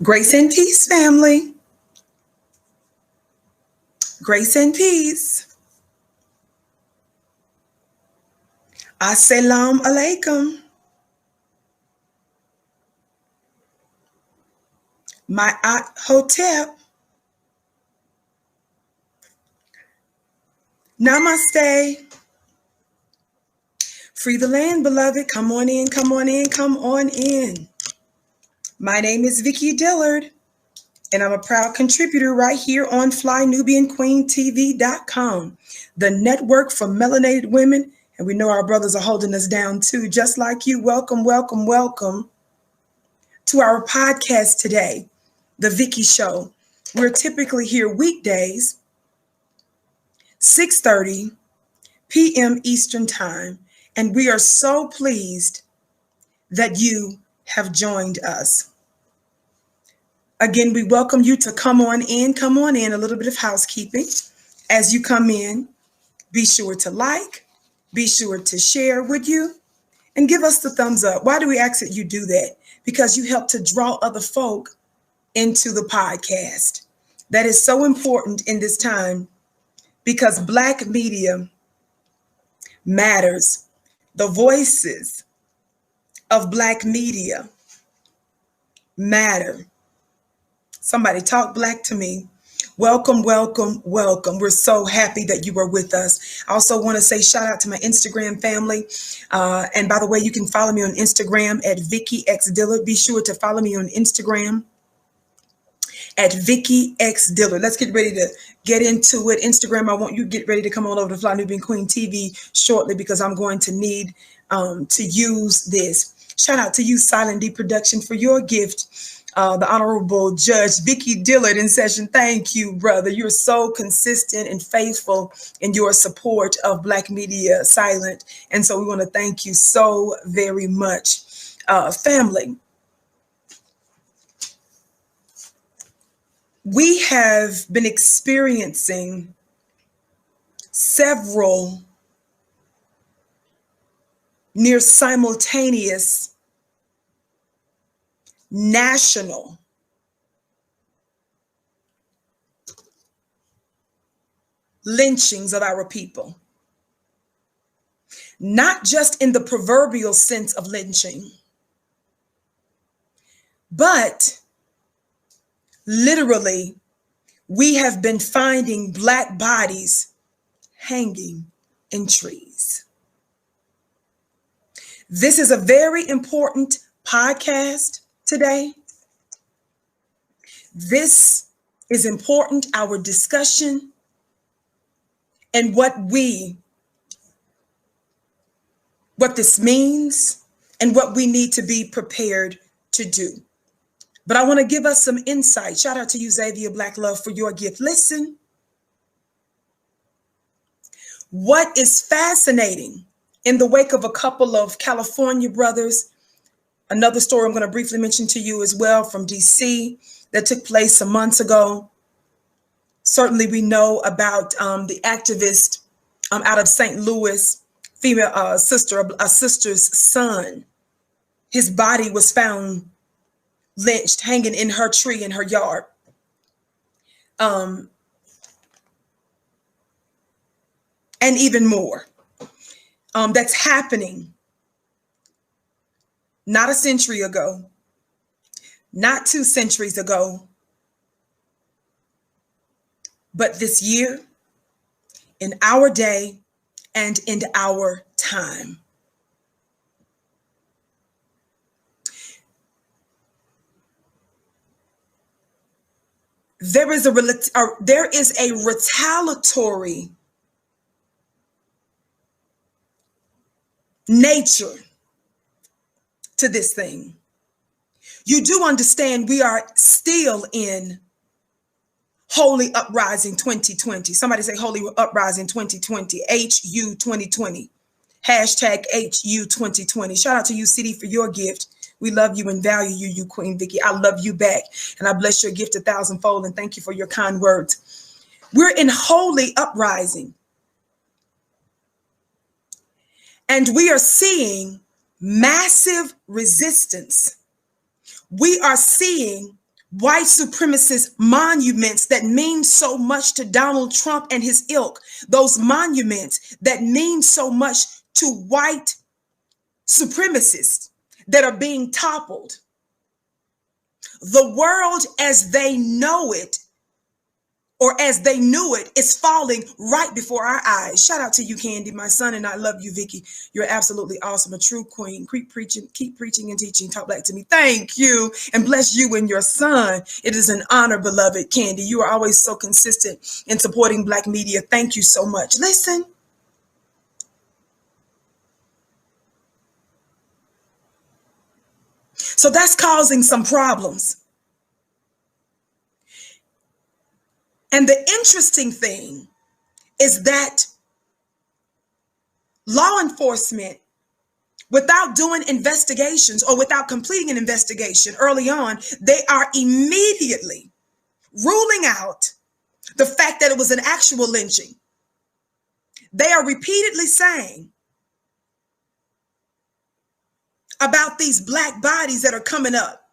Grace and peace, family. Grace and peace. Assalamu alaikum. My aunt Hotep. Namaste. Free the land, beloved. Come on in, come on in, come on in. My name is Vicky Dillard, and I'm a proud contributor right here on FlyNubianQueenTV.com, the network for melanated women. And we know our brothers are holding us down too, just like you. Welcome, welcome, welcome to our podcast today, The Vicky Show. We're typically here weekdays, 6:30 p.m. Eastern Time, and we are so pleased that you have joined us. Again, we welcome you to come on in, a little bit of housekeeping. As you come in, be sure to like, be sure to share with you, and give us the thumbs up. Why do we ask that you do that? Because you help to draw other folk into the podcast. That is so important in this time because Black media matters. The voices of Black media matter. Somebody talk Black to me. Welcome, welcome, welcome. We're so happy that you are with us. I also want to say shout out to my Instagram family. And by the way, you can follow me on Instagram at Vicky X Dillard. Be sure to follow me on Instagram at Vicky X Dillard. Let's get ready to get into it. Instagram, I want you to get ready to come on over to Fly Nubian Queen TV shortly because I'm going to need to use this. Shout out to you, Silent D Production, for your gift. The Honorable Judge Vicky Dillard in session. Thank you, brother. You're so consistent and faithful in your support of Black media silent. And so we want to thank you so very much. Family, we have been experiencing several near simultaneous national lynchings of our people. Not just in the proverbial sense of lynching, but literally, we have been finding Black bodies hanging in trees. This is a very important podcast today. This is important, our discussion, and what this means and what we need to be prepared to do. But I want to give us some insight. Shout out to you, Xavier Black Love, for your gift. Listen, what is fascinating in the wake of a couple of California brothers, another story I'm going to briefly mention to you as well from DC that took place some months ago. Certainly we know about the activist out of St. Louis, female a sister's son. His body was found lynched, hanging in her tree in her yard. And even more. That's happening not a century ago, not 2 centuries ago, but this year, in our day, and in our time. There is a retaliatory nature to this thing. You do understand we are still in Holy Uprising 2020. Somebody say Holy Uprising 2020, HU 2020, hashtag HU 2020. Shout out to you, CD, for your gift. We love you and value you, you Queen Vicky. I love you back, and I bless your gift 1,000-fold, and thank you for your kind words. We're in Holy Uprising, and we are seeing massive resistance. We are seeing white supremacist monuments that mean so much to Donald Trump and his ilk, those monuments that mean so much to white supremacists that are being toppled. The world as they know it, or as they knew it, is falling right before our eyes. Shout out to you, Candy, my son, and I love you, Vicky. You're absolutely awesome, a true queen. Keep preaching and teaching. Talk back to me. Thank you, and bless you and your son. It is an honor, beloved Candy. You are always so consistent in supporting Black media. Thank you so much. Listen. So that's causing some problems. And the interesting thing is that law enforcement, without doing investigations or without completing an investigation early on, they are immediately ruling out the fact that it was an actual lynching. They are repeatedly saying about these Black bodies that are coming up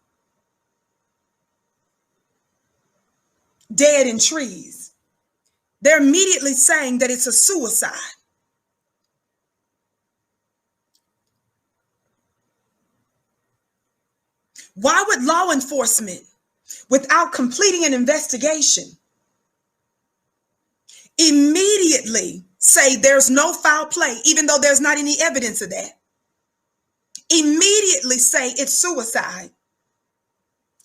dead in trees. They're immediately saying that it's a suicide. Why would law enforcement, without completing an investigation, immediately say there's no foul play, even though there's not any evidence of that? Immediately say it's suicide.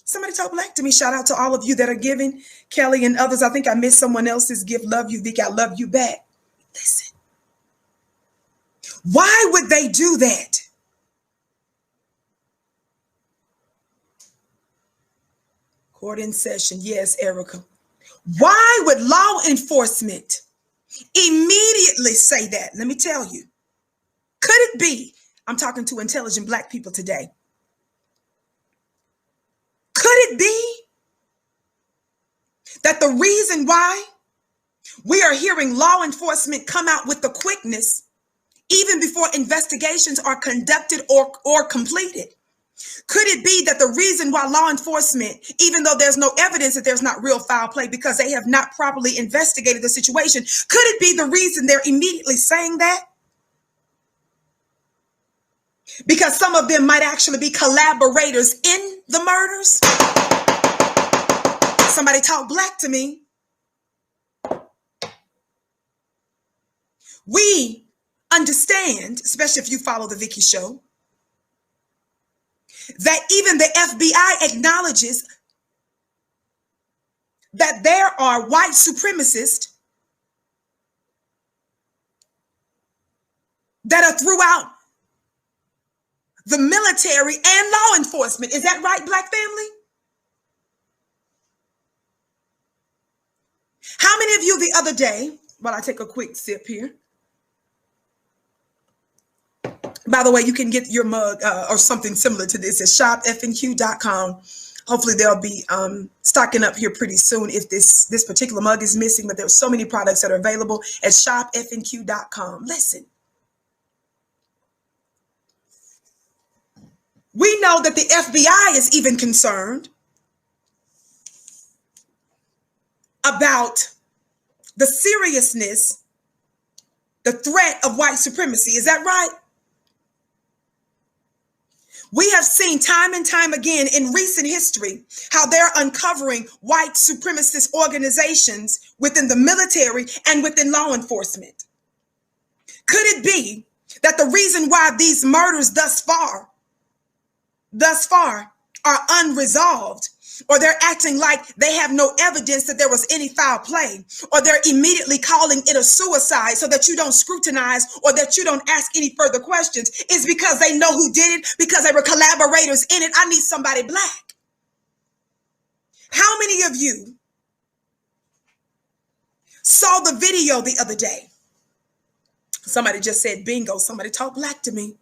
Somebody talk Black to me. Shout out to all of you that are giving. Kelly and others. I think I missed someone else's gift. Love you, Vicky. I love you back. Listen. Why would they do that? Court in session. Yes, Erica. Why would law enforcement immediately say that? Let me tell you. Could it be, I'm talking to intelligent Black people today, could it be that the reason why we are hearing law enforcement come out with the quickness even before investigations are conducted or completed? Could it be that the reason why law enforcement, even though there's no evidence that there's not real foul play because they have not properly investigated the situation, could it be the reason they're immediately saying that? Because some of them might actually be collaborators in the murders? Somebody talk Black to me. We understand, especially if you follow the Vicky Show, that even the FBI acknowledges that there are white supremacists that are throughout the military and law enforcement. Is that right, Black family? How many of you the other day, while I take a quick sip here, by the way, you can get your mug or something similar to this at shopfnq.com. Hopefully they'll be stocking up here pretty soon if this particular mug is missing, but there's so many products that are available at shopfnq.com. Listen, we know that the FBI is even concerned about the seriousness, the threat of white supremacy. Is that right? We have seen time and time again in recent history how they're uncovering white supremacist organizations within the military and within law enforcement. Could it be that the reason why these murders thus far are unresolved, or they're acting like they have no evidence that there was any foul play, or they're immediately calling it a suicide so that you don't scrutinize or that you don't ask any further questions, is because they know who did it, because they were collaborators in it? I need somebody Black. How many of you saw the video the other day? Somebody just said bingo. Somebody talk Black to me.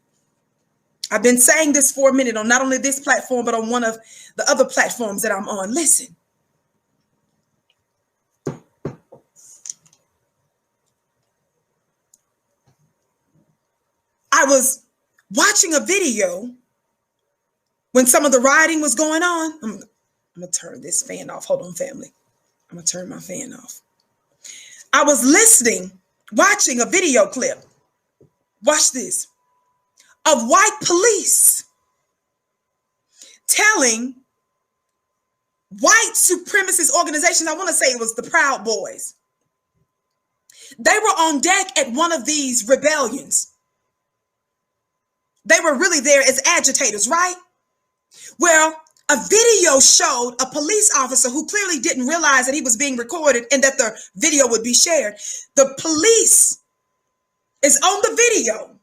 I've been saying this for a minute on not only this platform, but on one of the other platforms that I'm on. Listen. I was watching a video when some of the rioting was going on. I'm I'm going to turn this fan off. Hold on, family. I'm going to turn my fan off. I was watching a video clip. Watch this. Of white police telling white supremacist organizations, I want to say it was the Proud Boys. They were on deck at one of these rebellions. They were really there as agitators, right? Well, a video showed a police officer who clearly didn't realize that he was being recorded and that the video would be shared. The police is on the video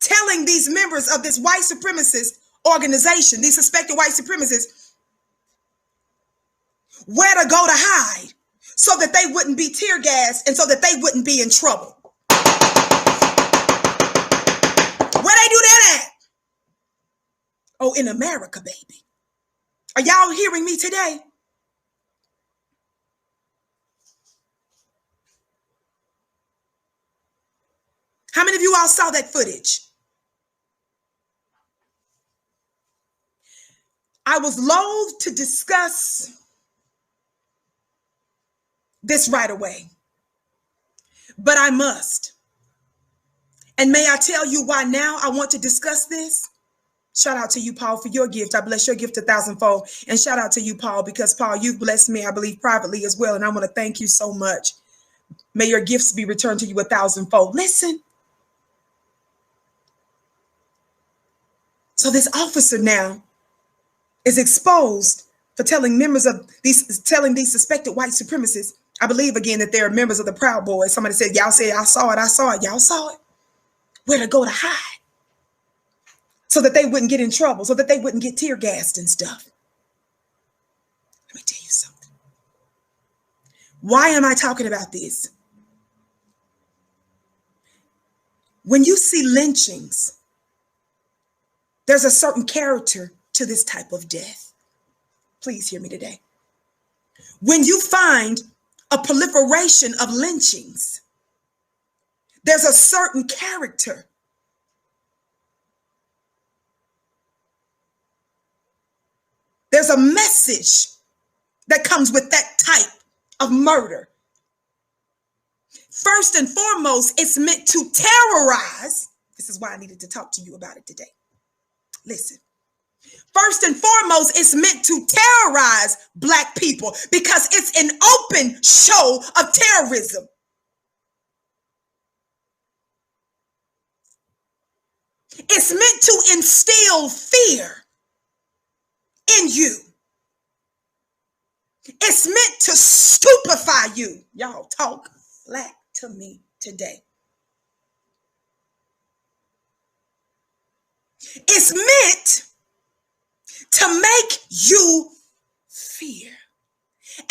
telling these members of this white supremacist organization, these suspected white supremacists, where to go to hide so that they wouldn't be tear gassed and so that they wouldn't be in trouble. Where they do that at? Oh, in America, baby. Are y'all hearing me today? How many of you all saw that footage? I was loath to discuss this right away, but I must. And may I tell you why now I want to discuss this? Shout out to you, Paul, for your gift. I bless your gift 1,000-fold. And shout out to you, Paul, because, Paul, you've blessed me, I believe, privately as well. And I want to thank you so much. May your gifts be returned to you 1,000-fold. Listen. So this officer now is exposed for telling these suspected white supremacists, I believe again that they're members of the Proud Boys. Somebody said, y'all said, I saw it. Y'all saw it. Where to go to hide so that they wouldn't get in trouble, so that they wouldn't get tear gassed and stuff. Let me tell you something. Why am I talking about this? When you see lynchings, there's a certain character to this type of death. Please hear me today. When you find a proliferation of lynchings, there's a certain character. There's a message that comes with that type of murder. First and foremost, it's meant to terrorize. This is why I needed to talk to you about it today. Listen. First and foremost, it's meant to terrorize Black people because it's an open show of terrorism. It's meant to instill fear in you. It's meant to stupefy you. Y'all talk Black to me today. It's meant to make you fear.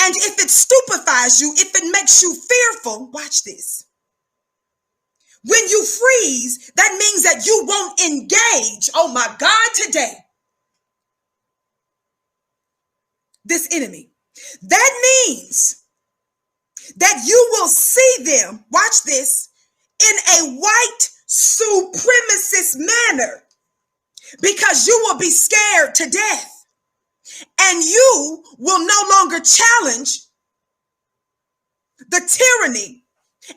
And if it stupefies you, if it makes you fearful, watch this. When you freeze, that means that you won't engage, oh my God, today, this enemy. That means that you will see them, watch this, in a white supremacist manner because you will be scared to death and you will no longer challenge the tyranny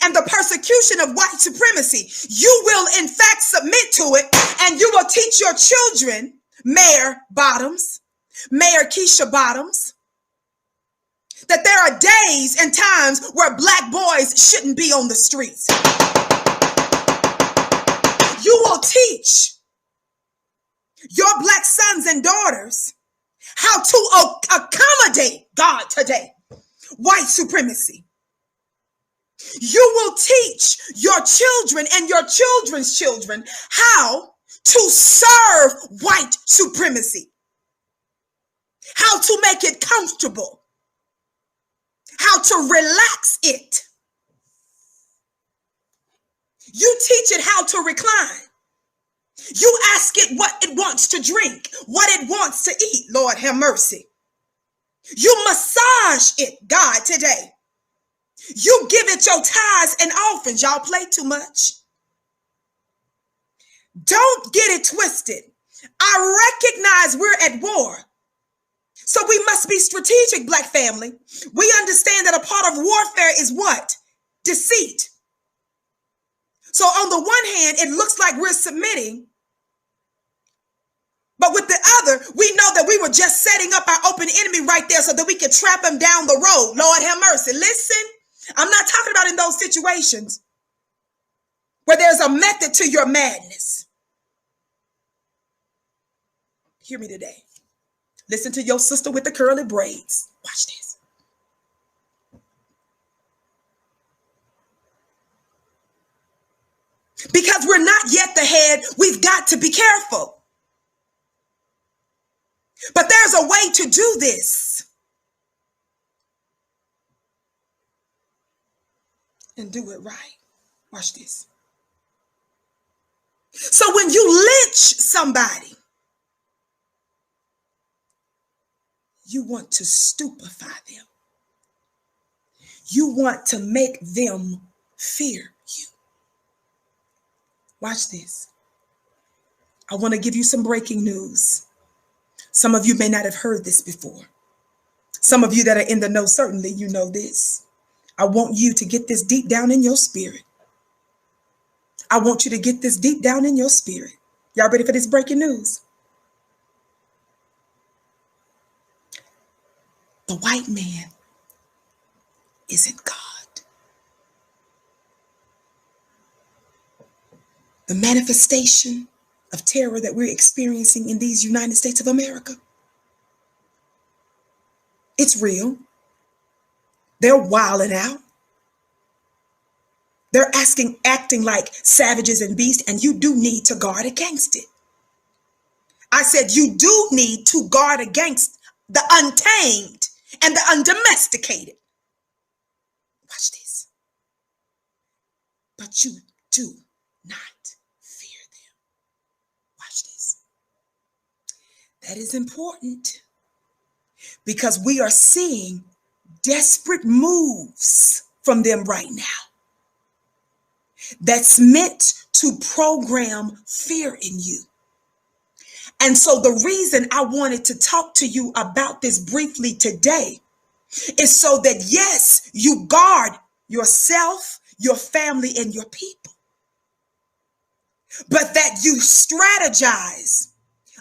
and the persecution of white supremacy. You will in fact submit to it, and you will teach your children, Mayor Bottoms, Mayor Keisha Bottoms, that there are days and times where Black boys shouldn't be on the streets. You will teach your Black sons and daughters how to accommodate God today, white supremacy. You will teach your children and your children's children how to serve white supremacy, how to make it comfortable, how to relax it. You teach it how to recline. You ask it what it wants to drink, what it wants to eat. Lord have mercy. You massage it, God, today. You give it your tithes and offerings. Y'all play too much. Don't get it twisted. I recognize we're at war. So we must be strategic, Black family. We understand that a part of warfare is what? Deceit. So on the one hand, it looks like we're submitting, but with the other, we know that we were just setting up our open enemy right there so that we could trap him down the road. Lord have mercy. Listen, I'm not talking about in those situations where there's a method to your madness. Hear me today. Listen to your sister with the curly braids. Watch this. Because we're not yet the head, we've got to be careful. But there's a way to do this. And do it right. Watch this. So when you lynch somebody, you want to stupefy them. You want to make them fear you. Watch this. I want to give you some breaking news. Some of you may not have heard this before. Some of you that are in the know, certainly you know this. I want you to get this deep down in your spirit. I want you to get this deep down in your spirit. Y'all ready for this breaking news? The white man isn't God. The manifestation of terror that we're experiencing in these United States of America, it's real. They're wilding out. They're acting like savages and beasts, and you do need to guard against it. I said you do need to guard against the untamed and the undomesticated. Watch this. But you do not fear them. Watch this. That is important because we are seeing desperate moves from them right now that's meant to program fear in you. And so the reason I wanted to talk to you about this briefly today is so that, yes, you guard yourself, your family, and your people, but that you strategize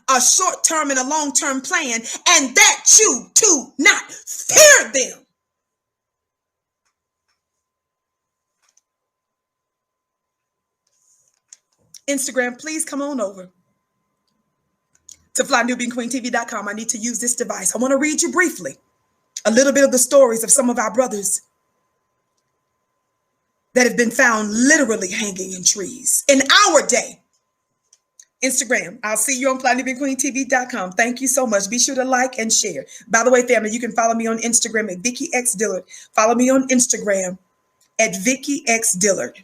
a short-term and a long-term plan, and that you do not fear them. Instagram, please come on over to flynubianqueentv.com. I need to use this device. I want to read you briefly a little bit of the stories of some of our brothers that have been found literally hanging in trees in our day. Instagram, I'll see you on flynubianqueentv.com. Thank you so much. Be sure to like and share. By the way, family, you can follow me on Instagram at Vicki X Dillard. Follow me on Instagram at Vicki X Dillard.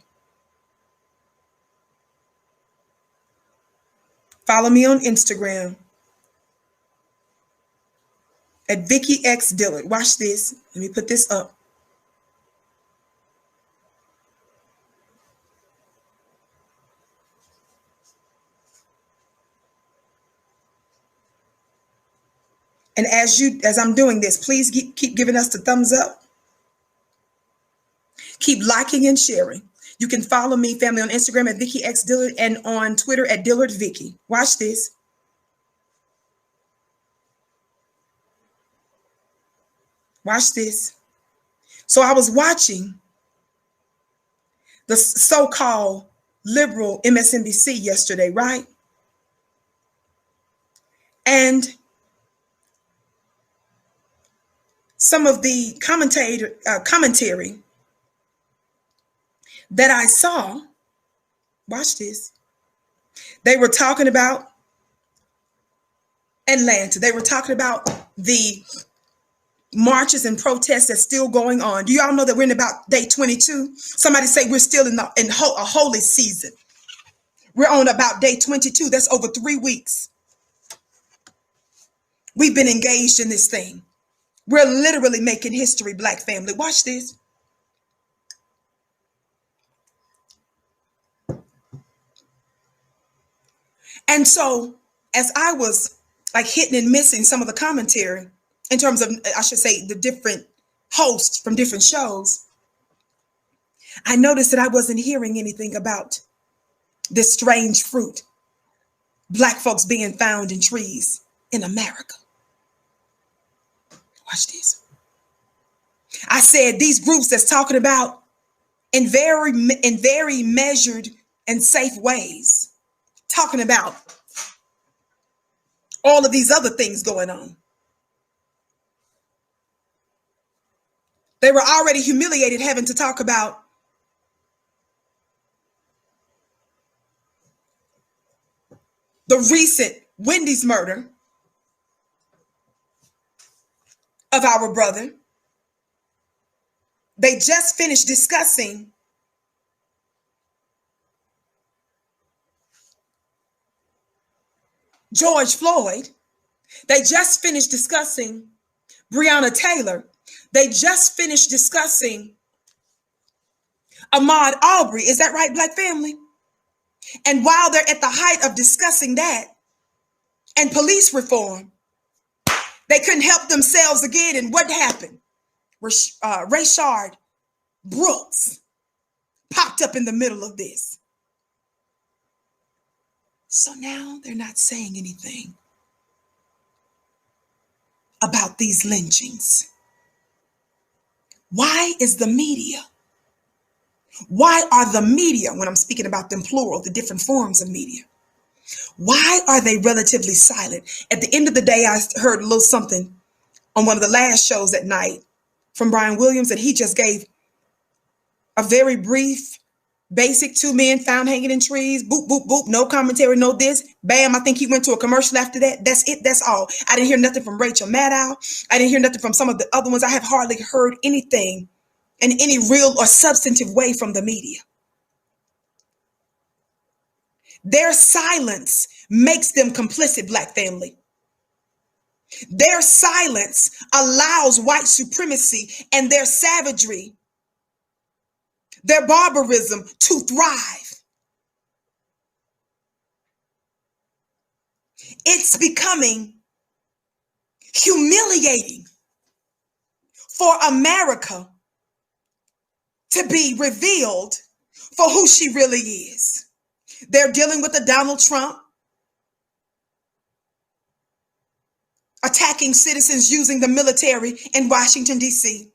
Follow me on Instagram at Vicki X Dillard. Watch this. Let me put this up. And as I'm doing this, please keep giving us the thumbs up. Keep liking and sharing. You can follow me, family, on Instagram at Vicki X Dillard and on Twitter at Dillard Vicki. Watch this. Watch this. So I was watching the so-called liberal MSNBC yesterday, right? And some of the commentary that I saw, watch this, they were talking about Atlanta. They were talking about the marches and protests that's still going on. Do y'all know that we're in about day 22? Somebody say we're still in a holy season. We're on about day 22. That's over 3 weeks. We've been engaged in this thing. We're literally making history, Black family. Watch this. And so as I was like hitting and missing some of the commentary, in terms of, I should say, the different hosts from different shows, I noticed that I wasn't hearing anything about this strange fruit, black folks being found in trees in America. Watch this. I said these groups that's talking about in very measured and safe ways, talking about all of these other things going on. They were already humiliated having to talk about the recent Wendy's murder of our brother. They just finished discussing George Floyd. They just finished discussing Breonna Taylor. They just finished discussing Ahmaud Arbery. Is that right, Black family? And while they're at the height of discussing that and police reform, they couldn't help themselves again. And what happened? Rayshard Brooks popped up in the middle of this. So now they're not saying anything about these lynchings. Why is the media? Why are the media, when I'm speaking about them plural, the different forms of media, why are they relatively silent? At the end of the day, I heard a little something on one of the last shows at night from Brian Williams, and he just gave a very brief, basic 2 men found hanging in trees, boop, boop, boop, no commentary, no this, bam. I think he went to a commercial after that. That's it. That's all. I didn't hear nothing from Rachel Maddow. I didn't hear nothing from some of the other ones. I have hardly heard anything in any real or substantive way from the media. Their silence makes them complicit, Black family. Their silence allows white supremacy and their savagery, their barbarism to thrive. It's becoming humiliating for America to be revealed for who she really is. They're dealing with a Donald Trump attacking citizens using the military in Washington, D.C.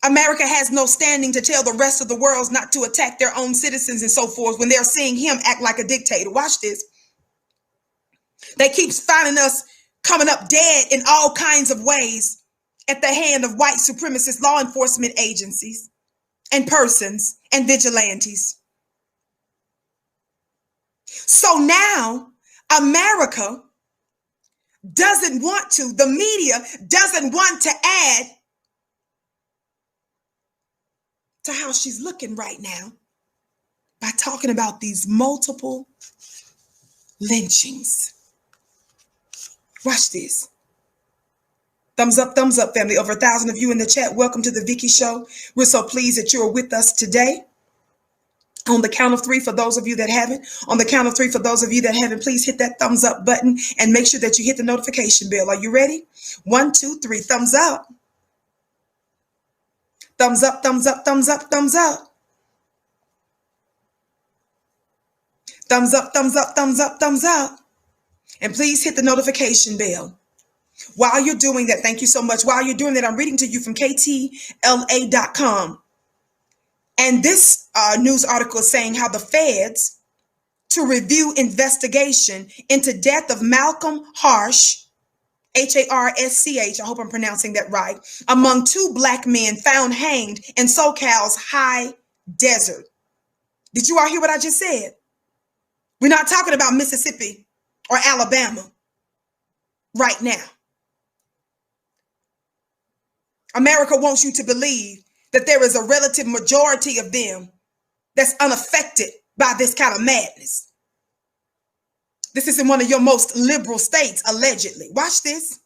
America has no standing to tell the rest of the world not to attack their own citizens and so forth when they're seeing him act like a dictator. Watch this. They keep finding us coming up dead in all kinds of ways at the hand of white supremacist law enforcement agencies and persons and vigilantes. So now America doesn't want to, the media doesn't want to add to how she's looking right now by talking about these multiple lynchings. Watch this. Thumbs up, family. Over 1,000 of you in the chat. Welcome to the Vicky Show. We're so pleased that you are with us today. On the count of 3, for those of you that haven't, please hit that thumbs up button and make sure that you hit the notification bell. Are you ready? 1, 2, 3, thumbs up. Thumbs up, thumbs up, thumbs up, thumbs up. Thumbs up, thumbs up, thumbs up, thumbs up. And please hit the notification bell. While you're doing that, thank you so much. While you're doing that, I'm reading to you from KTLA.com. And this news article is saying how the feds to review investigation into death of Malcolm Harsh, Harschch, I hope I'm pronouncing that right, among 2 black men found hanged in SoCal's high desert. Did you all hear what I just said? We're not talking about Mississippi or Alabama right now. America wants you to believe that there is a relative majority of them that's unaffected by this kind of madness. This is in one of your most liberal states, allegedly. Watch this.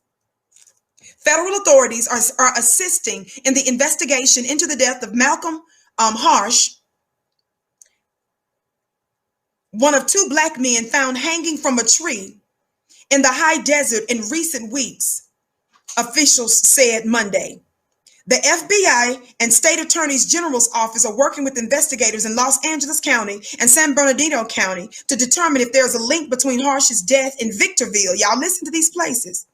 Federal authorities are assisting in the investigation into the death of Malcolm Harsh, one of 2 black men found hanging from a tree in the high desert in recent weeks, officials said Monday. The FBI and State Attorney General's office are working with investigators in Los Angeles County and San Bernardino County to determine if there's a link between Harsh's death in Victorville. Y'all listen to these places.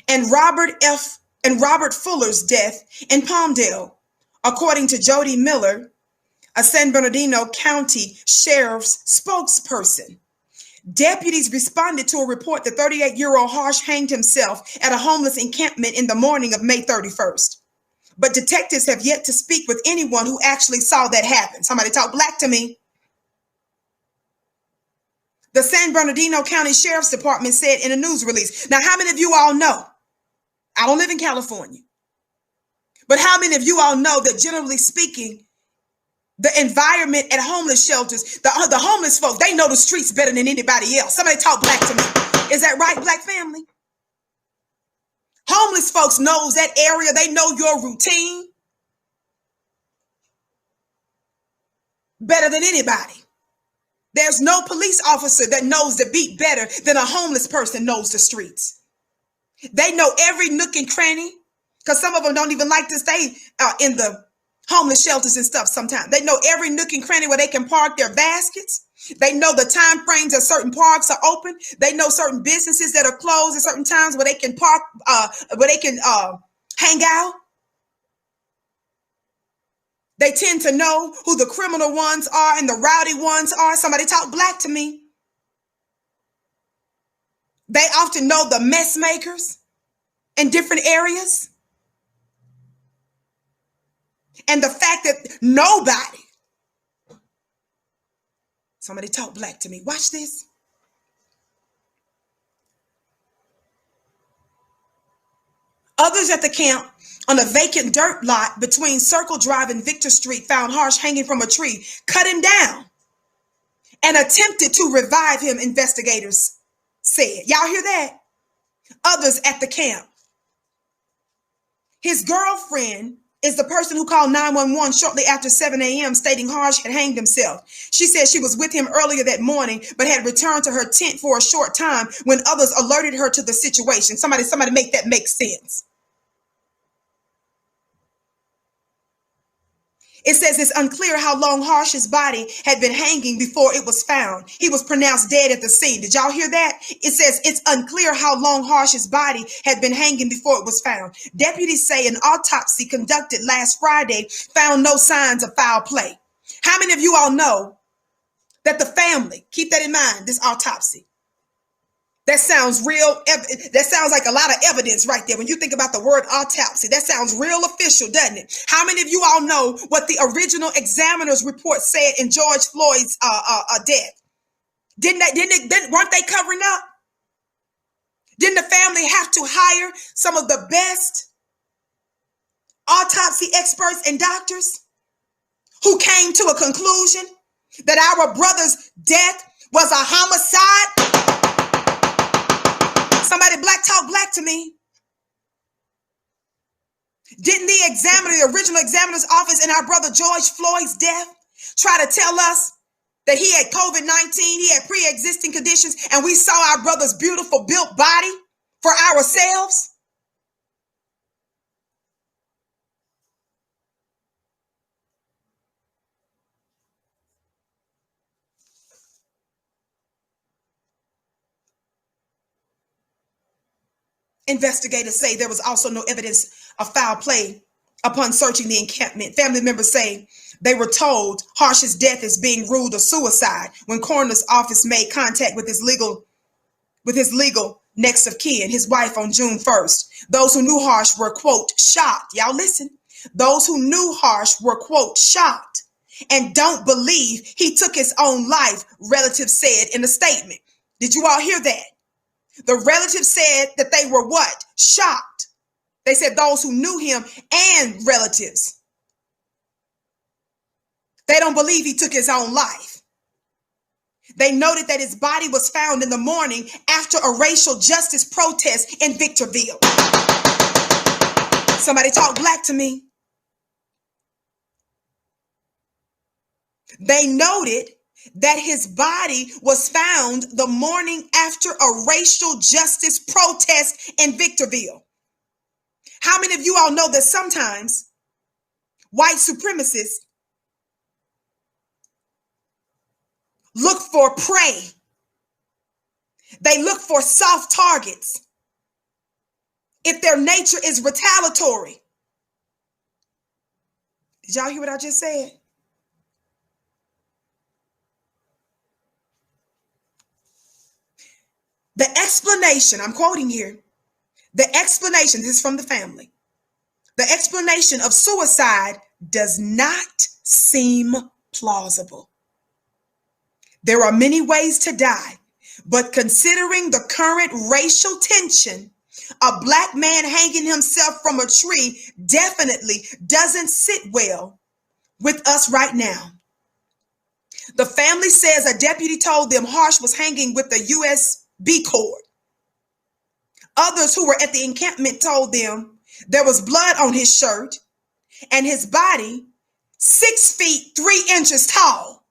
And Robert Fuller's death in Palmdale, according to Jody Miller, a San Bernardino County Sheriff's spokesperson. Deputies responded to a report that 38-year-old Harsh hanged himself at a homeless encampment in the morning of May 31st. But detectives have yet to speak with anyone who actually saw that happen. Somebody talk black to me. The San Bernardino County Sheriff's Department said in a news release. Now, how many of you all know? I don't live in California. But how many of you all know that generally speaking, the environment at homeless shelters, the homeless folk, they know the streets better than anybody else. Somebody talk black to me. Is that right, black family? Homeless folks knows that area. They know your routine better than anybody. There's no police officer that knows the beat better than a homeless person knows the streets. They know every nook and cranny, because some of them don't even like to stay in the homeless shelters and stuff sometimes. They know every nook and cranny where they can park their baskets. They know the time frames that certain parks are open. They know certain businesses that are closed at certain times where they can park, where they can hang out. They tend to know who the criminal ones are and the rowdy ones are. Somebody talk black to me. They often know the mess makers in different areas. And the fact that nobody, somebody talk black to me. Watch this. Others at the camp on a vacant dirt lot between Circle Drive and Victor Street found Harsh hanging from a tree, cut him down, and attempted to revive him, investigators said. Y'all hear that? Others at the camp. His girlfriend is the person who called 911 shortly after 7 a.m. stating Harsh had hanged himself. She said she was with him earlier that morning, but had returned to her tent for a short time when others alerted her to the situation. Somebody make that make sense. It says it's unclear how long Harsh's body had been hanging before it was found. He was pronounced dead at the scene. Did y'all hear that? It says it's unclear how long Harsh's body had been hanging before it was found. Deputies say an autopsy conducted last Friday found no signs of foul play. How many of you all know that the family, keep that in mind, this autopsy, that sounds real. That sounds like a lot of evidence right there. When you think about the word autopsy, that sounds real official, doesn't it? How many of you all know what the original examiner's report said in George Floyd's death? Weren't they covering up? Didn't the family have to hire some of the best autopsy experts and doctors who came to a conclusion that our brother's death was a homicide? Somebody black talk black to me. Didn't the original examiner's office in our brother George Floyd's death try to tell us that he had COVID-19, he had pre-existing conditions, and we saw our brother's beautiful built body for ourselves? Investigators say there was also no evidence of foul play upon searching the encampment. Family members say they were told Harsh's death is being ruled a suicide when coroner's office made contact with his legal next of kin, his wife, on June 1st. Those who knew Harsh were, quote, shocked. Y'all listen. Those who knew Harsh were, quote, shocked and don't believe he took his own life, relatives said in a statement. Did you all hear that? The relatives said that they were what? Shocked. They said those who knew him and relatives. They don't believe he took his own life. They noted that his body was found in the morning after a racial justice protest in Victorville. Somebody talk black to me. They noted that his body was found the morning after a racial justice protest in Victorville. How many of you all know that sometimes white supremacists look for prey? They look for soft targets if their nature is retaliatory. Did y'all hear what I just said? The explanation, I'm quoting here, the explanation, this is from the family, the explanation of suicide does not seem plausible. There are many ways to die, but considering the current racial tension, a black man hanging himself from a tree definitely doesn't sit well with us right now. The family says a deputy told them Harsh was hanging with the USB cord. Others who were at the encampment told them there was blood on his shirt and his body, 6 feet 3 inches tall,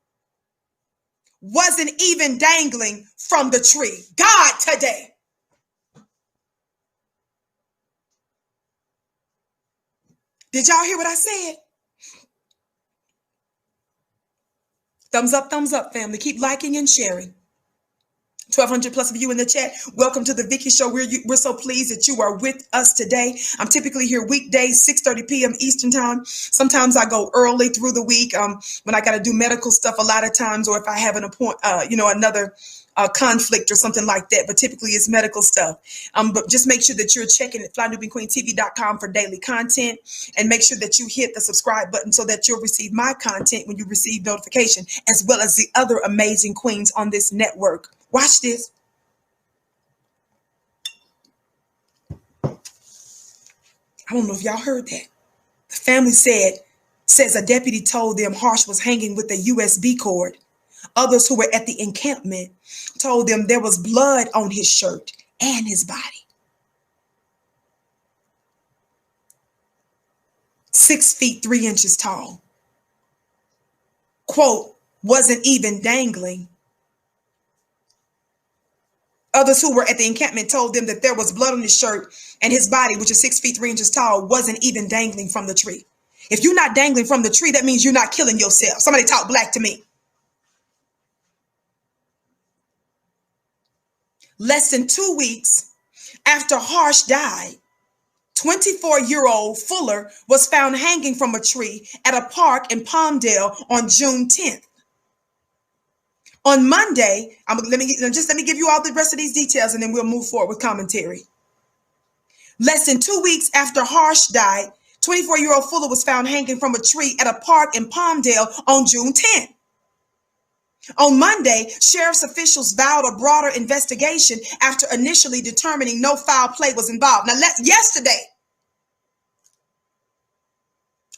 wasn't even dangling from the tree. God, today. Did y'all hear what I said? Thumbs up, family. Keep liking and sharing. 1,200 plus of you in the chat. Welcome to the Vicky Show. We're so pleased that you are with us today. I'm typically here weekdays, 6:30 p.m. Eastern time. Sometimes I go early through the week when I got to do medical stuff a lot of times, or if I have an appointment, another conflict or something like that. But typically it's medical stuff. But just make sure that you're checking at flynewbqueentv.com for daily content, and make sure that you hit the subscribe button so that you'll receive my content when you receive notification, as well as the other amazing queens on this network. Watch this. I don't know if y'all heard that. The family says a deputy told them Harsh was hanging with a USB cord. Others who were at the encampment told them there was blood on his shirt and his body. 6 feet 3 inches tall. Quote, wasn't even dangling. Others who were at the encampment told them that there was blood on his shirt and his body, which is 6 feet 3 inches tall, wasn't even dangling from the tree. If you're not dangling from the tree, that means you're not killing yourself. Somebody talk black to me. Less than 2 weeks after Harsh died, 24-year-old Fuller was found hanging from a tree at a park in Palmdale on June 10th. On Monday, let me give you all the rest of these details, and then we'll move forward with commentary. Less than 2 weeks after Harsh died, 24-year-old Fuller was found hanging from a tree at a park in Palmdale on June 10th. On Monday, sheriff's officials vowed a broader investigation after initially determining no foul play was involved. Now, yesterday,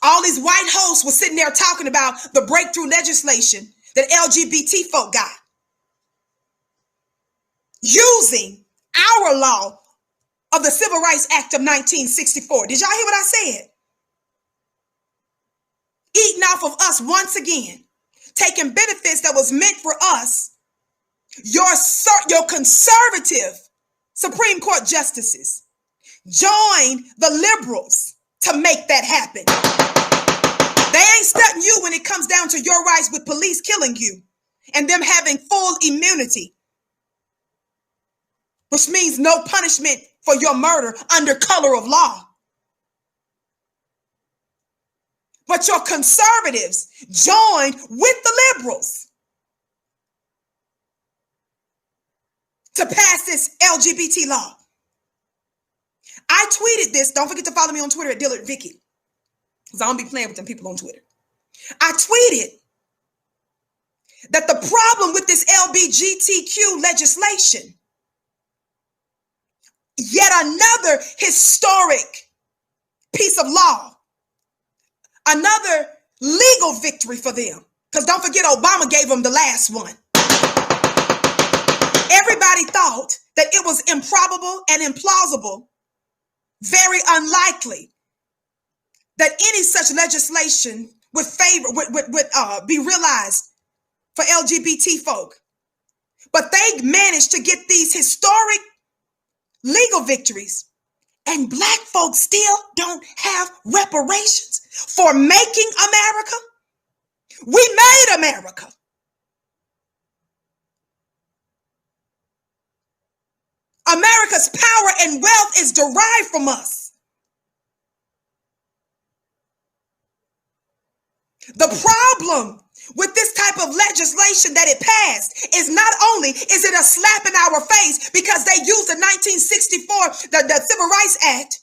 all these white hosts were sitting there talking about the breakthrough legislation that LGBT folk got, using our law of the Civil Rights Act of 1964. Did y'all hear what I said? Eating off of us once again, taking benefits that was meant for us. Your conservative Supreme Court justices joined the liberals to make that happen. They ain't studying you when it comes down to your rights with police killing you and them having full immunity, which means no punishment for your murder under color of law. But your conservatives joined with the liberals to pass this LGBT law. I tweeted this. Don't forget to follow me on Twitter at Dillard Vicky, because I don't be playing with them people on Twitter. I tweeted that the problem with this LGBTQ legislation, yet another historic piece of law, another legal victory for them. Because don't forget, Obama gave them the last one. Everybody thought that it was improbable and implausible, very unlikely, that any such legislation would be realized for LGBT folk. But they managed to get these historic legal victories, and black folks still don't have reparations for making America. We made America. America's power and wealth is derived from us. The problem with this type of legislation that it passed is not only is it a slap in our face because they used the 1964, the Civil Rights Act,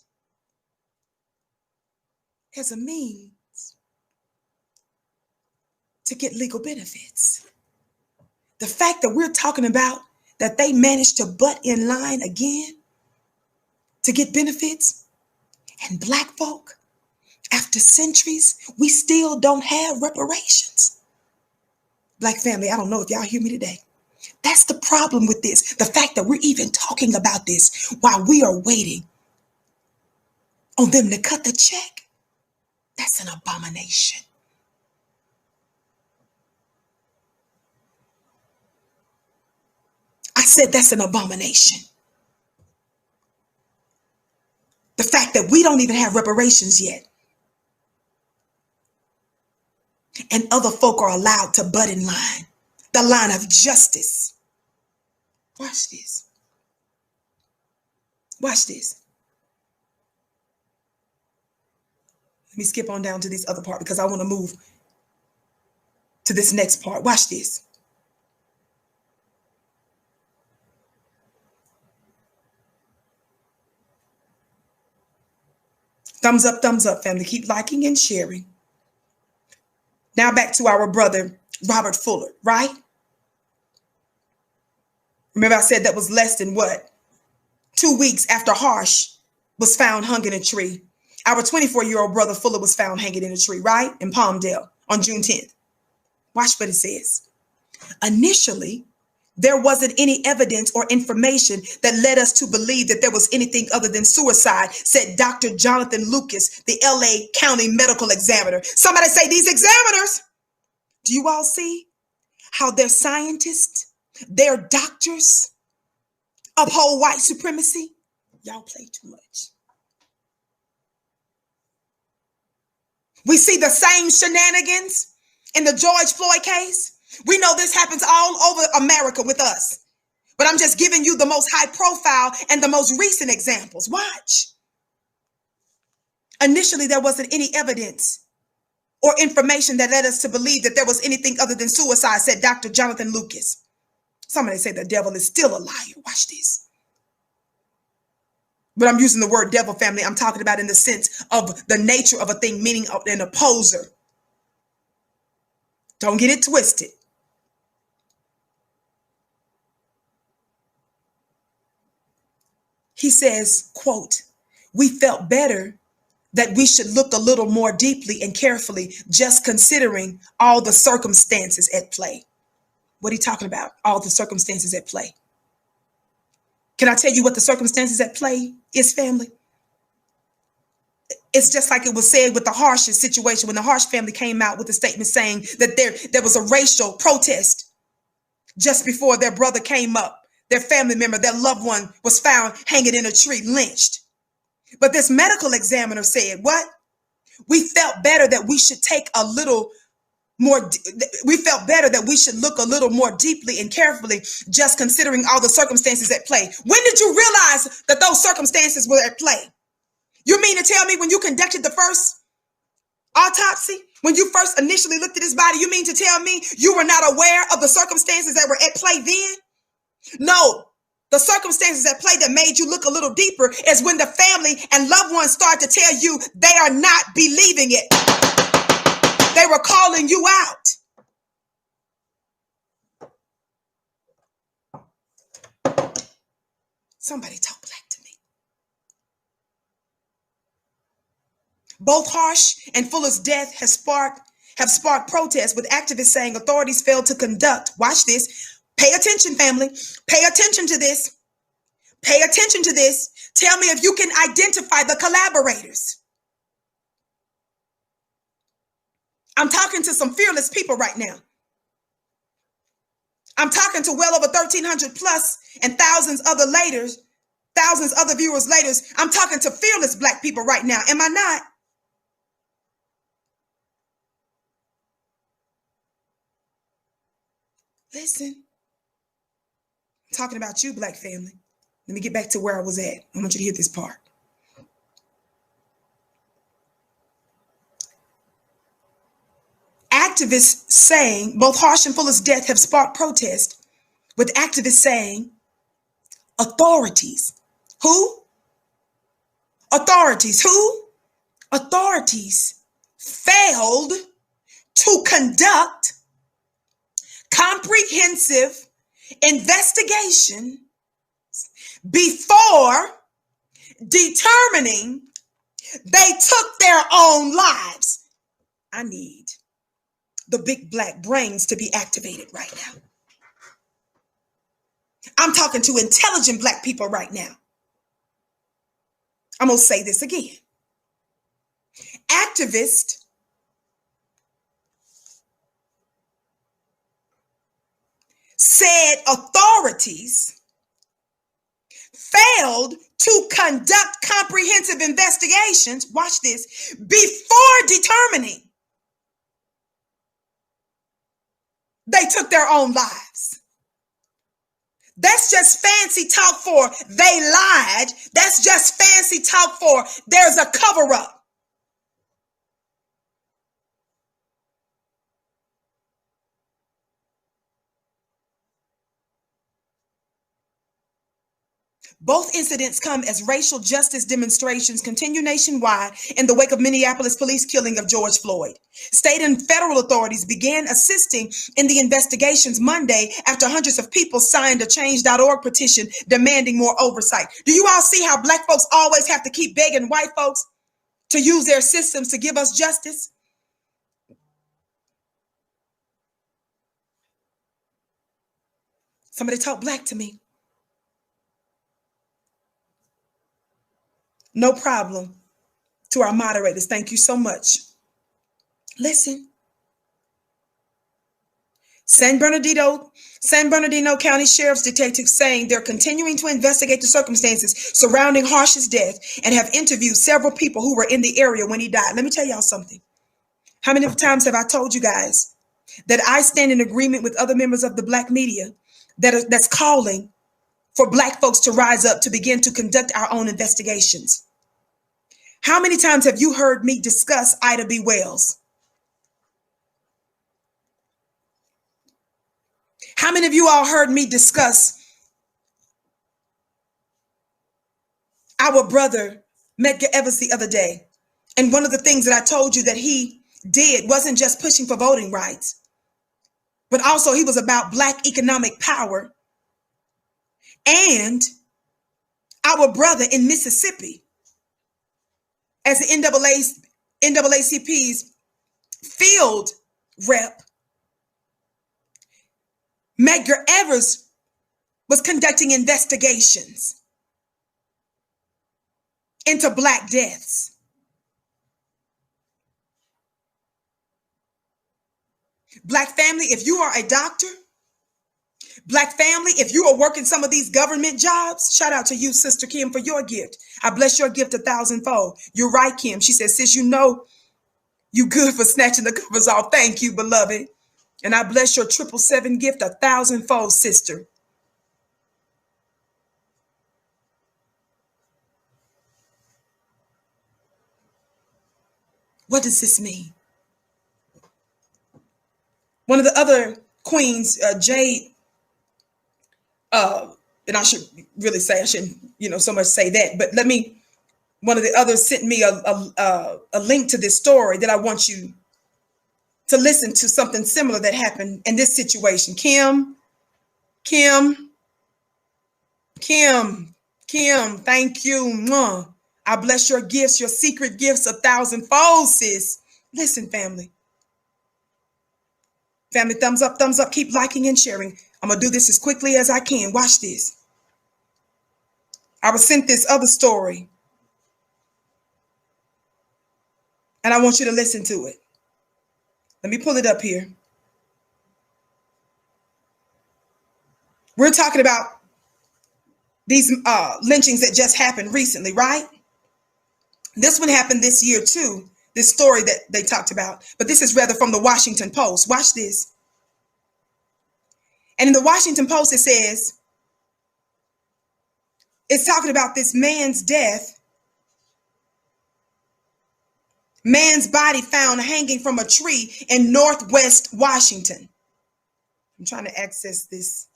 as a means to get legal benefits. The fact that we're talking about that they managed to butt in line again to get benefits, and black folk, after centuries, we still don't have reparations. Black family, I don't know if y'all hear me today. That's the problem with this. The fact that we're even talking about this while we are waiting on them to cut the check, that's an abomination. I said that's an abomination. The fact that we don't even have reparations yet, and other folk are allowed to butt in line, the line of justice. Watch this. Watch this. Let me skip on down to this other part because I want to move to this next part. Watch this. Thumbs up, family. Keep liking and sharing. Now back to our brother, Robert Fuller, right? Remember I said that was less than what? 2 weeks after Harsh was found hung in a tree. Our 24-year-old brother Fuller was found hanging in a tree, right? In Palmdale on June 10th. Watch what it says. Initially, there wasn't any evidence or information that led us to believe that there was anything other than suicide, said Dr. Jonathan Lucas, the LA County medical examiner. Somebody say, these examiners, do you all see how their scientists, their doctors uphold white supremacy? Y'all play too much. We see the same shenanigans in the George Floyd case. We know this happens all over America with us. But I'm just giving you the most high profile and the most recent examples. Watch. Initially, there wasn't any evidence or information that led us to believe that there was anything other than suicide, said Dr. Jonathan Lucas. Somebody say the devil is still a liar. Watch this. But I'm using the word devil, family. I'm talking about in the sense of the nature of a thing, meaning an opposer. Don't get it twisted. He says, quote, we felt better that we should look a little more deeply and carefully, just considering all the circumstances at play. What are you talking about? All the circumstances at play. Can I tell you what the circumstances at play is, family? It's just like it was said with the Harsh's situation when the Harsh family came out with a statement saying that there was a racial protest just before their brother came up. Their family member, their loved one was found hanging in a tree, lynched. But this medical examiner said, what? We felt better that we should take a little more, we felt better that we should look a little more deeply and carefully, just considering all the circumstances at play. When did you realize that those circumstances were at play? You mean to tell me when you conducted the first autopsy, when you first initially looked at his body, you mean to tell me you were not aware of the circumstances that were at play then? No, the circumstances at play that made you look a little deeper is when the family and loved ones start to tell you they are not believing it. They were calling you out. Somebody talk black to me. Both Harsh and Fuller's death have sparked protests, with activists saying authorities failed to conduct, watch this, pay attention, family. Pay attention to this. Pay attention to this. Tell me if you can identify the collaborators. I'm talking to some fearless people right now. I'm talking to well over 1,300 plus and thousands other viewers later. I'm talking to fearless Black people right now. Am I not? Listen, I'm talking about you, Black family. Let me get back to where I was at. I want you to hear this part. Activists saying both harsh and fullest death have sparked protest, with activists saying authorities. Who? Authorities. Who? Authorities failed to conduct comprehensive investigation before determining they took their own lives. I need the big Black brains to be activated right now. I'm talking to intelligent Black people right now. I'm going to say this again. Activists said authorities failed to conduct comprehensive investigations, watch this, before determining they took their own lives. That's just fancy talk for they lied. That's just fancy talk for there's a cover up. Both incidents come as racial justice demonstrations continue nationwide in the wake of Minneapolis police killing of George Floyd. State and federal authorities began assisting in the investigations Monday after hundreds of people signed a change.org petition demanding more oversight. Do you all see how Black folks always have to keep begging white folks to use their systems to give us justice? Somebody talk Black to me. No problem. To our moderators, thank you so much. Listen. San Bernardino County Sheriff's detectives saying they're continuing to investigate the circumstances surrounding Harsh's death and have interviewed several people who were in the area when he died. Let me tell y'all something. How many times have I told you guys that I stand in agreement with other members of the Black media that's calling for Black folks to rise up to begin to conduct our own investigations? How many times have you heard me discuss Ida B. Wells? How many of you all heard me discuss our brother, Medgar Evers, the other day? And one of the things that I told you that he did wasn't just pushing for voting rights, but also he was about Black economic power. And our brother in Mississippi, as the NAACP's field rep, Medgar Evers was conducting investigations into Black deaths. Black family, if you are a doctor, Black family, if you are working some of these government jobs, shout out to you, Sister Kim, for your gift. I bless your gift 1,000-fold. You're right, Kim. She says, sis, you know you good for snatching the covers off. Thank you, beloved. And I bless your 777 gift 1,000-fold, sister. What does this mean? One of the other queens, Jade, and I should really say, I shouldn't, so much say that, but one of the others sent me a link to this story that I want you to listen to, something similar that happened in this situation. Kim, thank you. Mwah. I bless your gifts, your secret gifts 1,000-fold, sis. Listen, family. Family, thumbs up, keep liking and sharing. I'm going to do this as quickly as I can. Watch this. I was sent this other story, and I want you to listen to it. Let me pull it up here. We're talking about these lynchings that just happened recently, right? This one happened this year too, this story that they talked about. But this is rather from the Washington Post. Watch this. And in the Washington Post, it says, it's talking about this man's death. Man's body found hanging from a tree in Northwest Washington. I'm trying to access this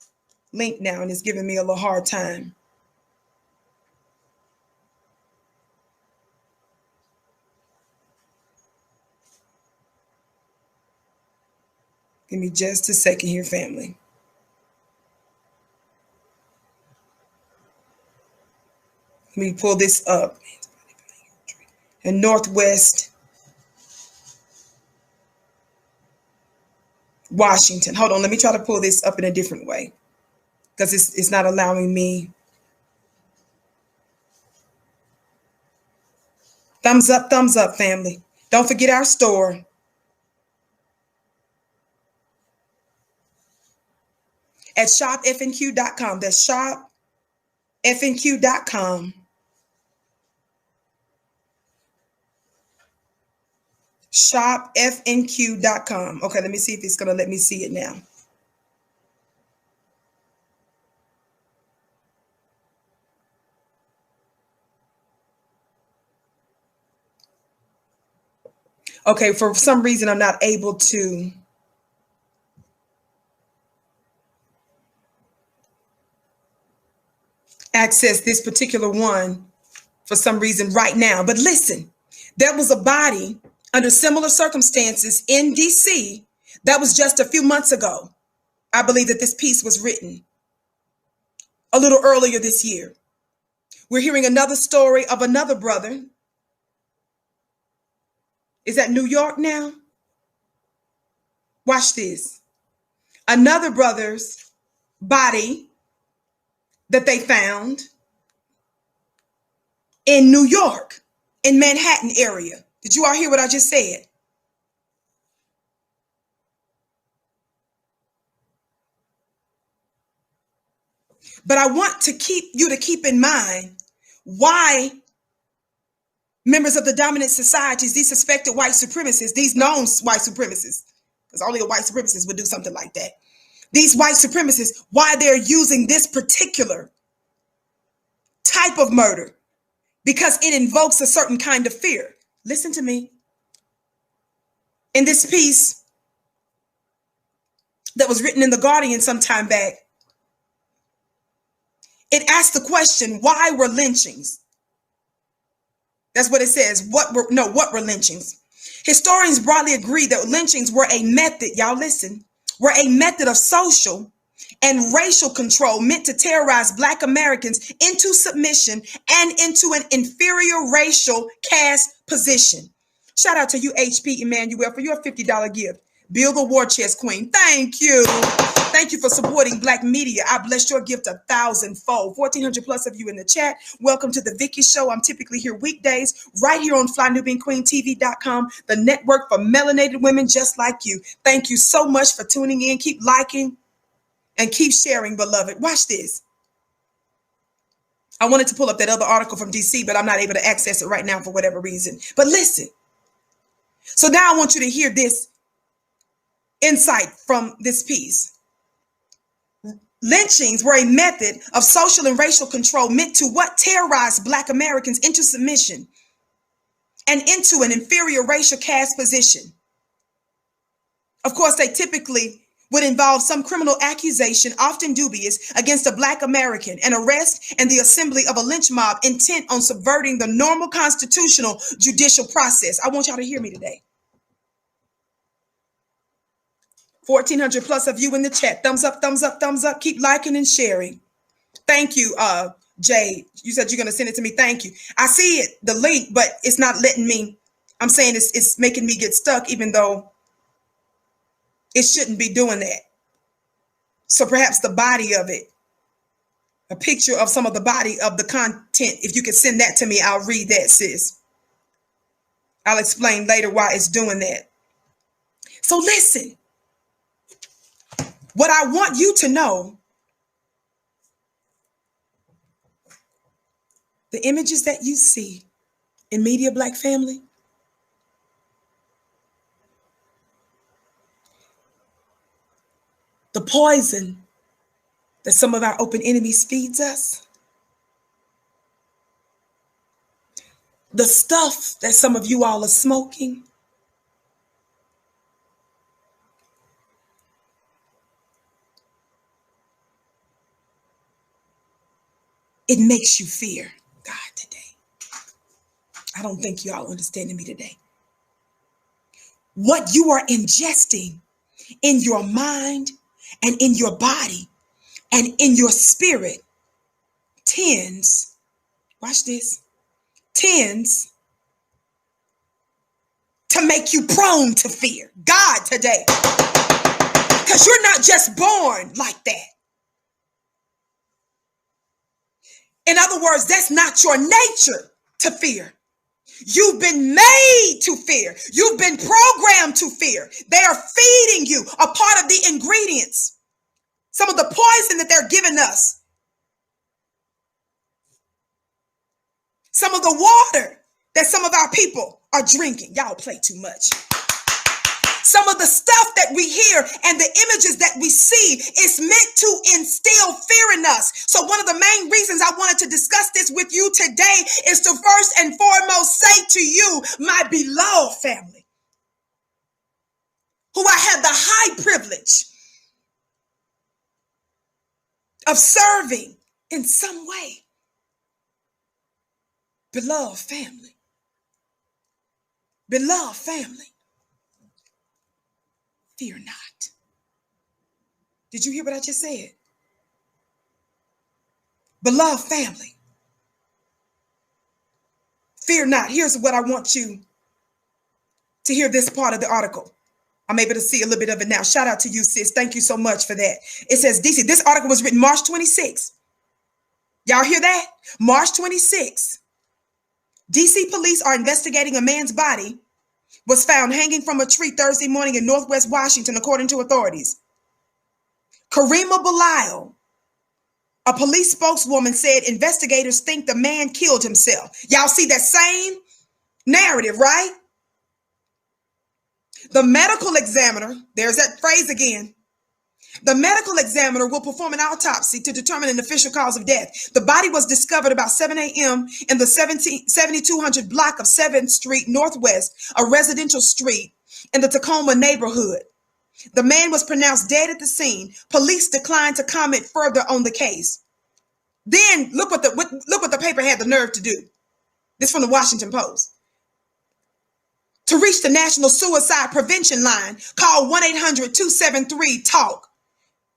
link now, and it's giving me a little hard time. Give me just a second here, family. Let me pull this up. In Northwest Washington. Hold on, let me try to pull this up in a different way because it's not allowing me. Thumbs up, family. Don't forget our store. At shopfnq.com. That's shopfnq.com. Shopfnq.com. Okay, let me see if it's going to let me see it now. Okay, for some reason, I'm not able to access this particular one for some reason right now. But listen, there was a body under similar circumstances in DC that was just a few months ago. I believe that this piece was written a little earlier this year. We're hearing another story of another brother. Is that New York now? Watch this. Another brother's body that they found in New York, in Manhattan area. Did you all hear what I just said? But I want to keep in mind why members of the dominant societies, these suspected white supremacists, these known white supremacists, because only a white supremacist would do something like that. These white supremacists, why they're using this particular type of murder, because it invokes a certain kind of fear. Listen to me. In this piece that was written in The Guardian some time back, it asked the question, why were lynchings? That's what it says. What were lynchings? Historians broadly agree that lynchings were a method, y'all listen, were a method of social and racial control meant to terrorize Black Americans into submission and into an inferior racial caste position. Shout out to you, HP Emmanuel, for your $50 gift. Bill the War Chest Queen. Thank you. Thank you for supporting Black media. I bless your gift 1,000-fold. 1,400 plus of you in the chat. Welcome to the Vicky Show. I'm typically here weekdays, right here on FlyNubianQueenTV.com, the network for melanated women just like you. Thank you so much for tuning in. Keep liking and keep sharing, beloved. Watch this. I wanted to pull up that other article from DC, but I'm not able to access it right now for whatever reason. But listen. So now I want you to hear this insight from this piece. Lynchings were a method of social and racial control meant to what? Terrorize Black Americans into submission and into an inferior racial caste position. Of course, they typically would involve some criminal accusation, often dubious, against a Black American, an arrest, and the assembly of a lynch mob intent on subverting the normal constitutional judicial process. I want y'all to hear me today. 1,400 plus of you in the chat. Thumbs up, thumbs up, thumbs up. Keep liking and sharing. Thank you, Jay. You said you're going to send it to me. Thank you. I see it, the link, but it's not letting me. I'm saying it's making me get stuck, even though it shouldn't be doing that. So perhaps the body of it, a picture of some of the body of the content. If you could send that to me, I'll read that, sis. I'll explain later why it's doing that. So listen. What I want you to know The images that you see in media, Black family, the poison that some of our open enemies feeds us, the stuff that some of you all are smoking, it makes you fear God today. I don't think you all understanding me today. What you are ingesting in your mind and in your body and in your spirit tends, watch this, tends to make you prone to fear God today. Because you're not just born like that. In other words, that's not your nature to fear. You've been made to fear. You've been programmed to fear. They are feeding you a part of the ingredients, some of the poison that they're giving us, some of the water that some of our people are drinking. Y'all play too much. Some of the stuff that we hear and the images that we see is meant to instill fear in us. So one of the main reasons I wanted to discuss this with you today is to first and foremost say to you, my beloved family, who I had the high privilege of serving in some way. Beloved family. Beloved family. Fear not. Did you hear what I just said? Beloved family. Fear not. Here's what I want you to hear, this part of the article. I'm able to see a little bit of it now. Shout out to you, sis. Thank you so much for that. It says, DC, this article was written March 26. Y'all hear that? March 26. DC police are investigating a man's body was found hanging from a tree Thursday morning in Northwest Washington, according to authorities. Karima Belial, a police spokeswoman, said investigators think the man killed himself. Y'all see that same narrative, right? The medical examiner, there's that phrase again. The medical examiner will perform an autopsy to determine an official cause of death. The body was discovered about 7 a.m. in the 7200 block of 7th Street Northwest, a residential street in the Tacoma neighborhood. The man was pronounced dead at the scene. Police declined to comment further on the case. Then look what the paper had the nerve to do. This from the Washington Post. To reach the National Suicide Prevention Line, call 1-800-273-TALK.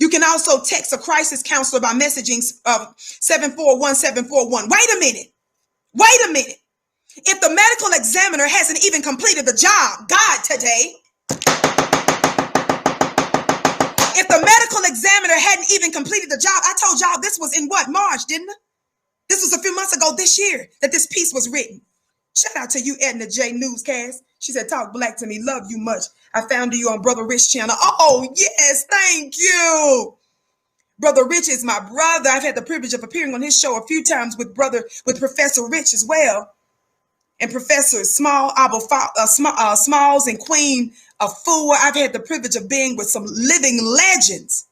You can also text a crisis counselor by messaging 741741. Wait a minute. If the medical examiner hasn't even completed the job, God today. If the medical examiner hadn't even completed the job, I told y'all this was in what, March, didn't it? This was a few months ago this year that this piece was written. Shout out to you, Edna J. Newscast. She said, talk black to me. Love you much. I found you on Brother Rich channel. Oh, yes. Thank you. Brother Rich is my brother. I've had the privilege of appearing on his show a few times with Professor Rich as well. And Professor Smalls and Queen Afua. I've had the privilege of being with some living legends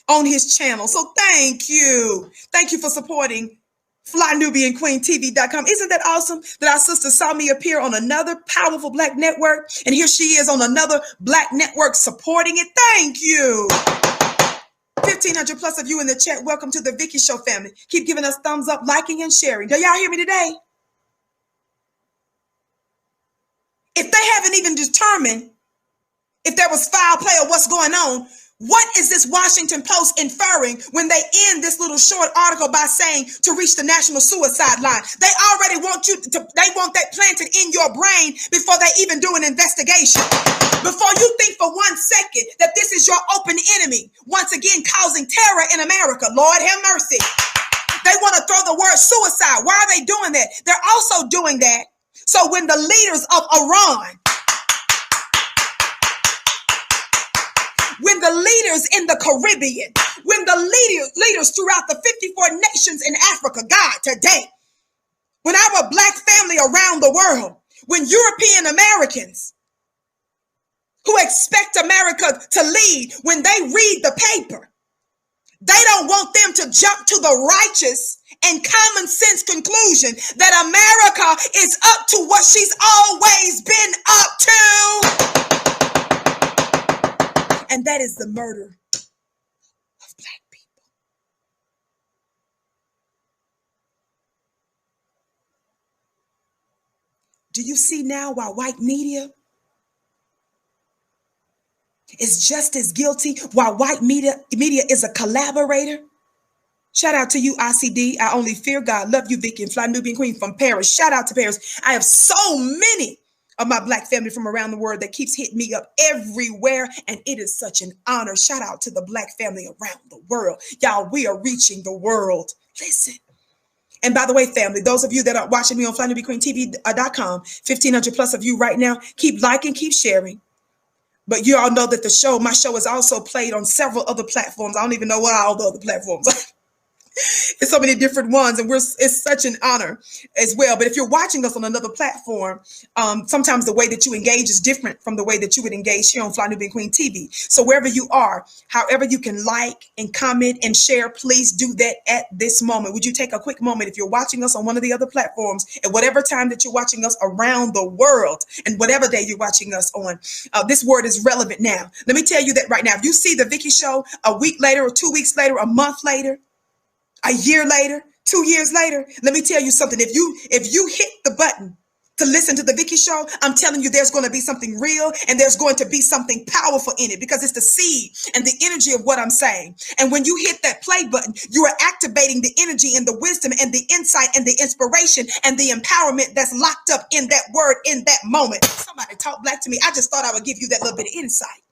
on his channel. So thank you. Thank you for supporting FlyNubianQueenTV.com. Isn't that awesome that our sister saw me appear on another powerful black network? And here she is on another black network supporting it. Thank you. 1,500 plus of you in the chat. Welcome to the Vicky Show family. Keep giving us thumbs up, liking, and sharing. Do y'all hear me today? If they haven't even determined if there was foul play or what's going on, what is this Washington Post inferring when they end this little short article by saying to reach the national suicide line? They already want they want that planted in your brain before they even do an investigation. Before you think for 1 second that this is your open enemy, once again causing terror in America. Lord have mercy. They want to throw the word suicide. Why are they doing that? They're also doing that so when the leaders of Iran, when the leaders in the Caribbean, when the leaders throughout the 54 nations in Africa, God, today, when our black family around the world, when European Americans who expect America to lead, when they read the paper, they don't want them to jump to the righteous and common sense conclusion that America is up to what she's always been up to. And that is the murder of black people. Do you see now why white media is just as guilty, why white media is a collaborator? Shout out to you, ICD. I only fear God. Love you, Vicky and Fly Nubian Queen from Paris. Shout out to Paris. I have so many of my black family from around the world that keeps hitting me up everywhere. And it is such an honor. Shout out to the black family around the world. Y'all, we are reaching the world. Listen. And by the way, family, those of you that are watching me on FlyNubianQueenTV.com, 1,500 plus of you right now, keep liking, keep sharing. But you all know that my show is also played on several other platforms. I don't even know what all the other platforms are. It's so many different ones, and it's such an honor as well. But if you're watching us on another platform, sometimes the way that you engage is different from the way that you would engage here on Fly Nubian Queen TV. So wherever you are, however you can like and comment and share, please do that at this moment. Would you take a quick moment if you're watching us on one of the other platforms at whatever time that you're watching us around the world and whatever day you're watching us on? This word is relevant now. Let me tell you that right now. If you see the Vicky show a week later or 2 weeks later, a month later, a year later, 2 years later, let me tell you something. If you hit the button to listen to the Vicky show, I'm telling you there's going to be something real and there's going to be something powerful in it because it's the seed and the energy of what I'm saying. And when you hit that play button, you are activating the energy and the wisdom and the insight and the inspiration and the empowerment that's locked up in that word in that moment. Somebody talk black to me. I just thought I would give you that little bit of insight.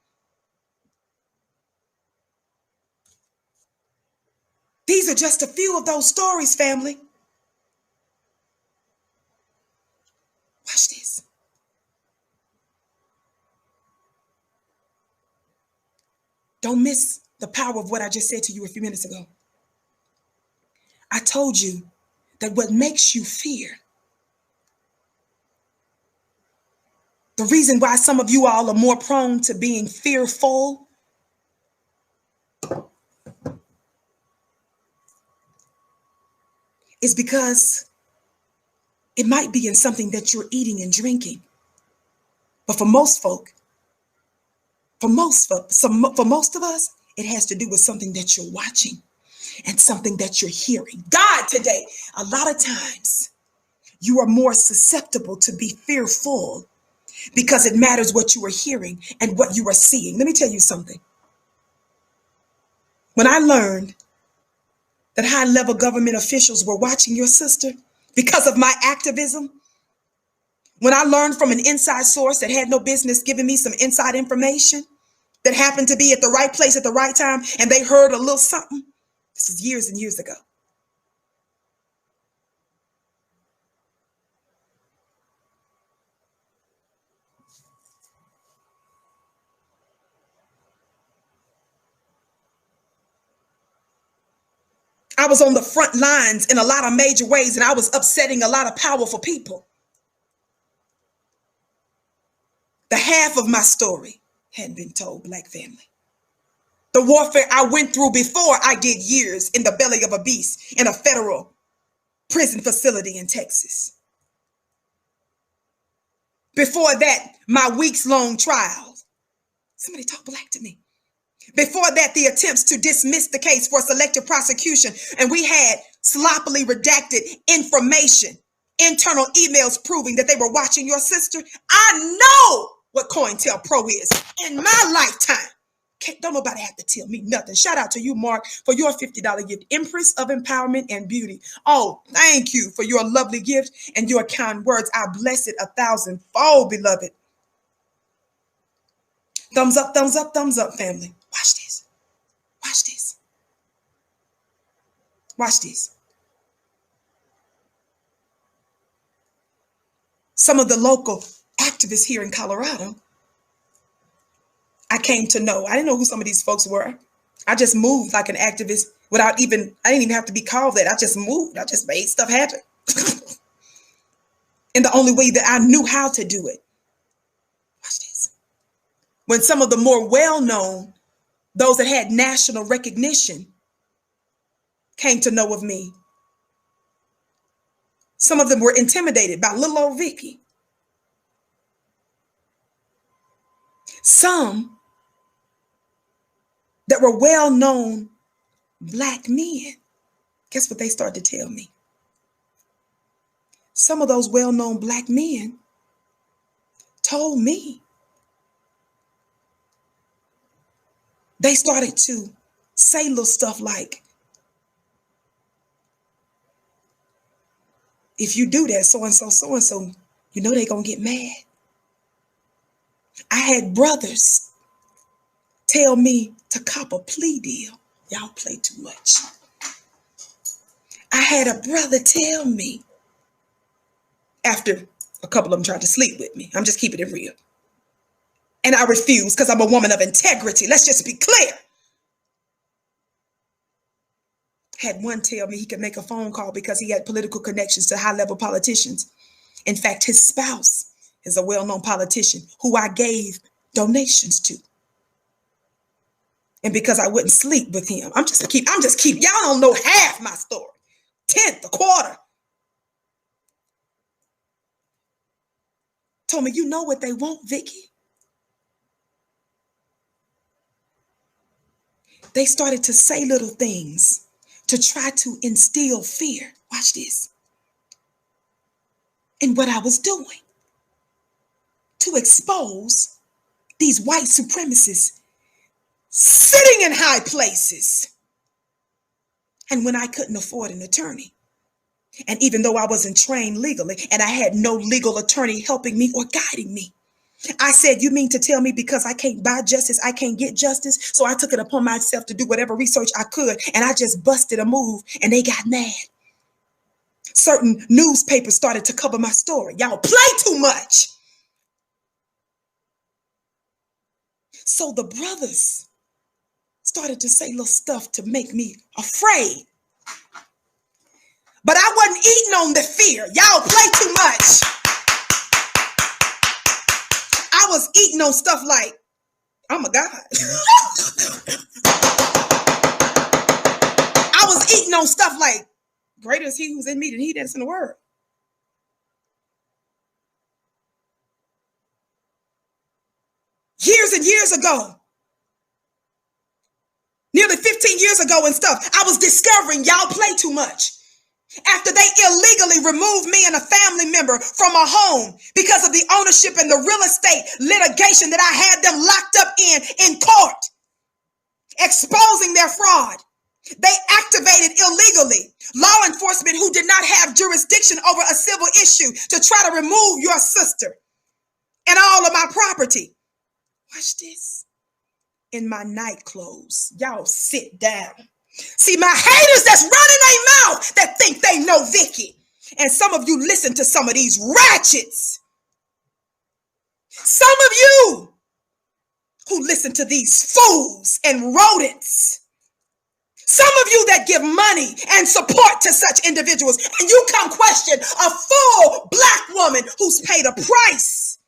These are just a few of those stories, family. Watch this. Don't miss the power of what I just said to you a few minutes ago. I told you that what makes you fear, the reason why some of you all are more prone to being fearful, is because it might be in something that you're eating and drinking. But for most of us, it has to do with something that you're watching and something that you're hearing. God, today, a lot of times you are more susceptible to be fearful because it matters what you are hearing and what you are seeing. Let me tell you something. When I learned that high-level government officials were watching your sister because of my activism, when I learned from an inside source that had no business giving me some inside information that happened to be at the right place at the right time, and they heard a little something, this is years and years ago. I was on the front lines in a lot of major ways, and I was upsetting a lot of powerful people. The half of my story hadn't been told, black family. The warfare I went through before I did years in the belly of a beast in a federal prison facility in Texas. Before that, my weeks-long trials. Somebody talk black to me. Before that, the attempts to dismiss the case for selective prosecution, and we had sloppily redacted information, internal emails proving that they were watching your sister. I know what COINTELPRO is in my lifetime. Don't nobody have to tell me nothing. Shout out to you, Mark, for your $50 gift. Empress of Empowerment and Beauty. Oh, thank you for your lovely gift and your kind words. I bless it 1,000-fold, beloved. Thumbs up, family. Watch this. Watch this. Watch this. Some of the local activists here in Colorado, I came to know. I didn't know who some of these folks were. I just moved like an activist I didn't even have to be called that. I just moved. I just made stuff happen. in the only way that I knew how to do it. Watch this. When some of the more well-known, those that had national recognition, came to know of me, some of them were intimidated by little old Vicky. Some that were well-known Black men, guess what they started to tell me? Some of those well-known Black men told me they started to say little stuff like, if you do that, so-and-so, you know they're going to get mad. I had brothers tell me to cop a plea deal. Y'all play too much. I had a brother tell me, after a couple of them tried to sleep with me, I'm just keeping it real, and I refused because I'm a woman of integrity. Let's just be clear. Had one tell me he could make a phone call because he had political connections to high-level politicians. In fact, his spouse is a well-known politician who I gave donations to. And because I wouldn't sleep with him, I'm just keep, y'all don't know half my story. 10th, a quarter. Told me, you know what they want, Vicky? They started to say little things to try to instill fear. Watch this. In what I was doing. To expose these white supremacists sitting in high places. And when I couldn't afford an attorney, and even though I wasn't trained legally and I had no legal attorney helping me or guiding me, I said, you mean to tell me because I can't buy justice, I can't get justice? So I took it upon myself to do whatever research I could, and I just busted a move, and they got mad. Certain newspapers started to cover my story. Y'all play too much. So the brothers started to say little stuff to make me afraid. But I wasn't eating on the fear. Y'all play too much. I was eating on stuff like, oh my God. I was eating on stuff like, greater is he who's in me than he that's in the world. Years and years ago, nearly 15 years ago and stuff, I was discovering y'all play too much. After they illegally removed me and a family member from a home because of the ownership and the real estate litigation that I had them locked up in court, exposing their fraud. They activated illegally law enforcement who did not have jurisdiction over a civil issue to try to remove your sister and all of my property. Watch this. In my night clothes. Y'all sit down. See, my haters that's running their mouth that think they know Vicky. And some of you listen to some of these ratchets. Some of you who listen to these fools and rodents. Some of you that give money and support to such individuals. And you come question a full Black woman who's paid a price.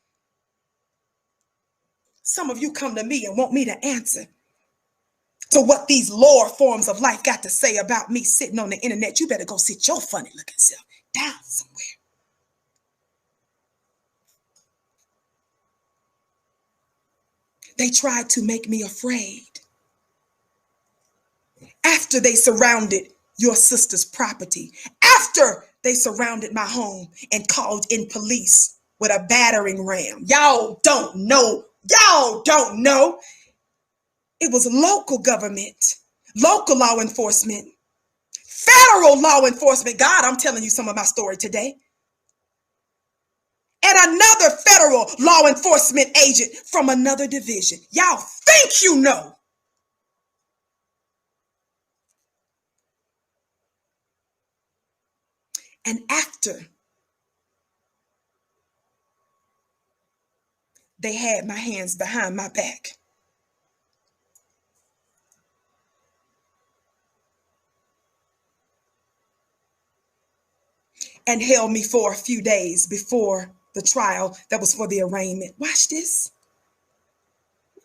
Some of you come to me and want me to answer to what these lower forms of life got to say about me sitting on the internet. You better go sit your funny looking self down somewhere. They tried to make me afraid. After they surrounded your sister's property, after they surrounded my home and called in police with a battering ram. Y'all don't know. Y'all don't know. It was local government, local law enforcement, federal law enforcement. God, I'm telling you some of my story today. And another federal law enforcement agent from another division. Y'all think you know. And after they had my hands behind my back, and held me for a few days before the trial that was for the arraignment. Watch this.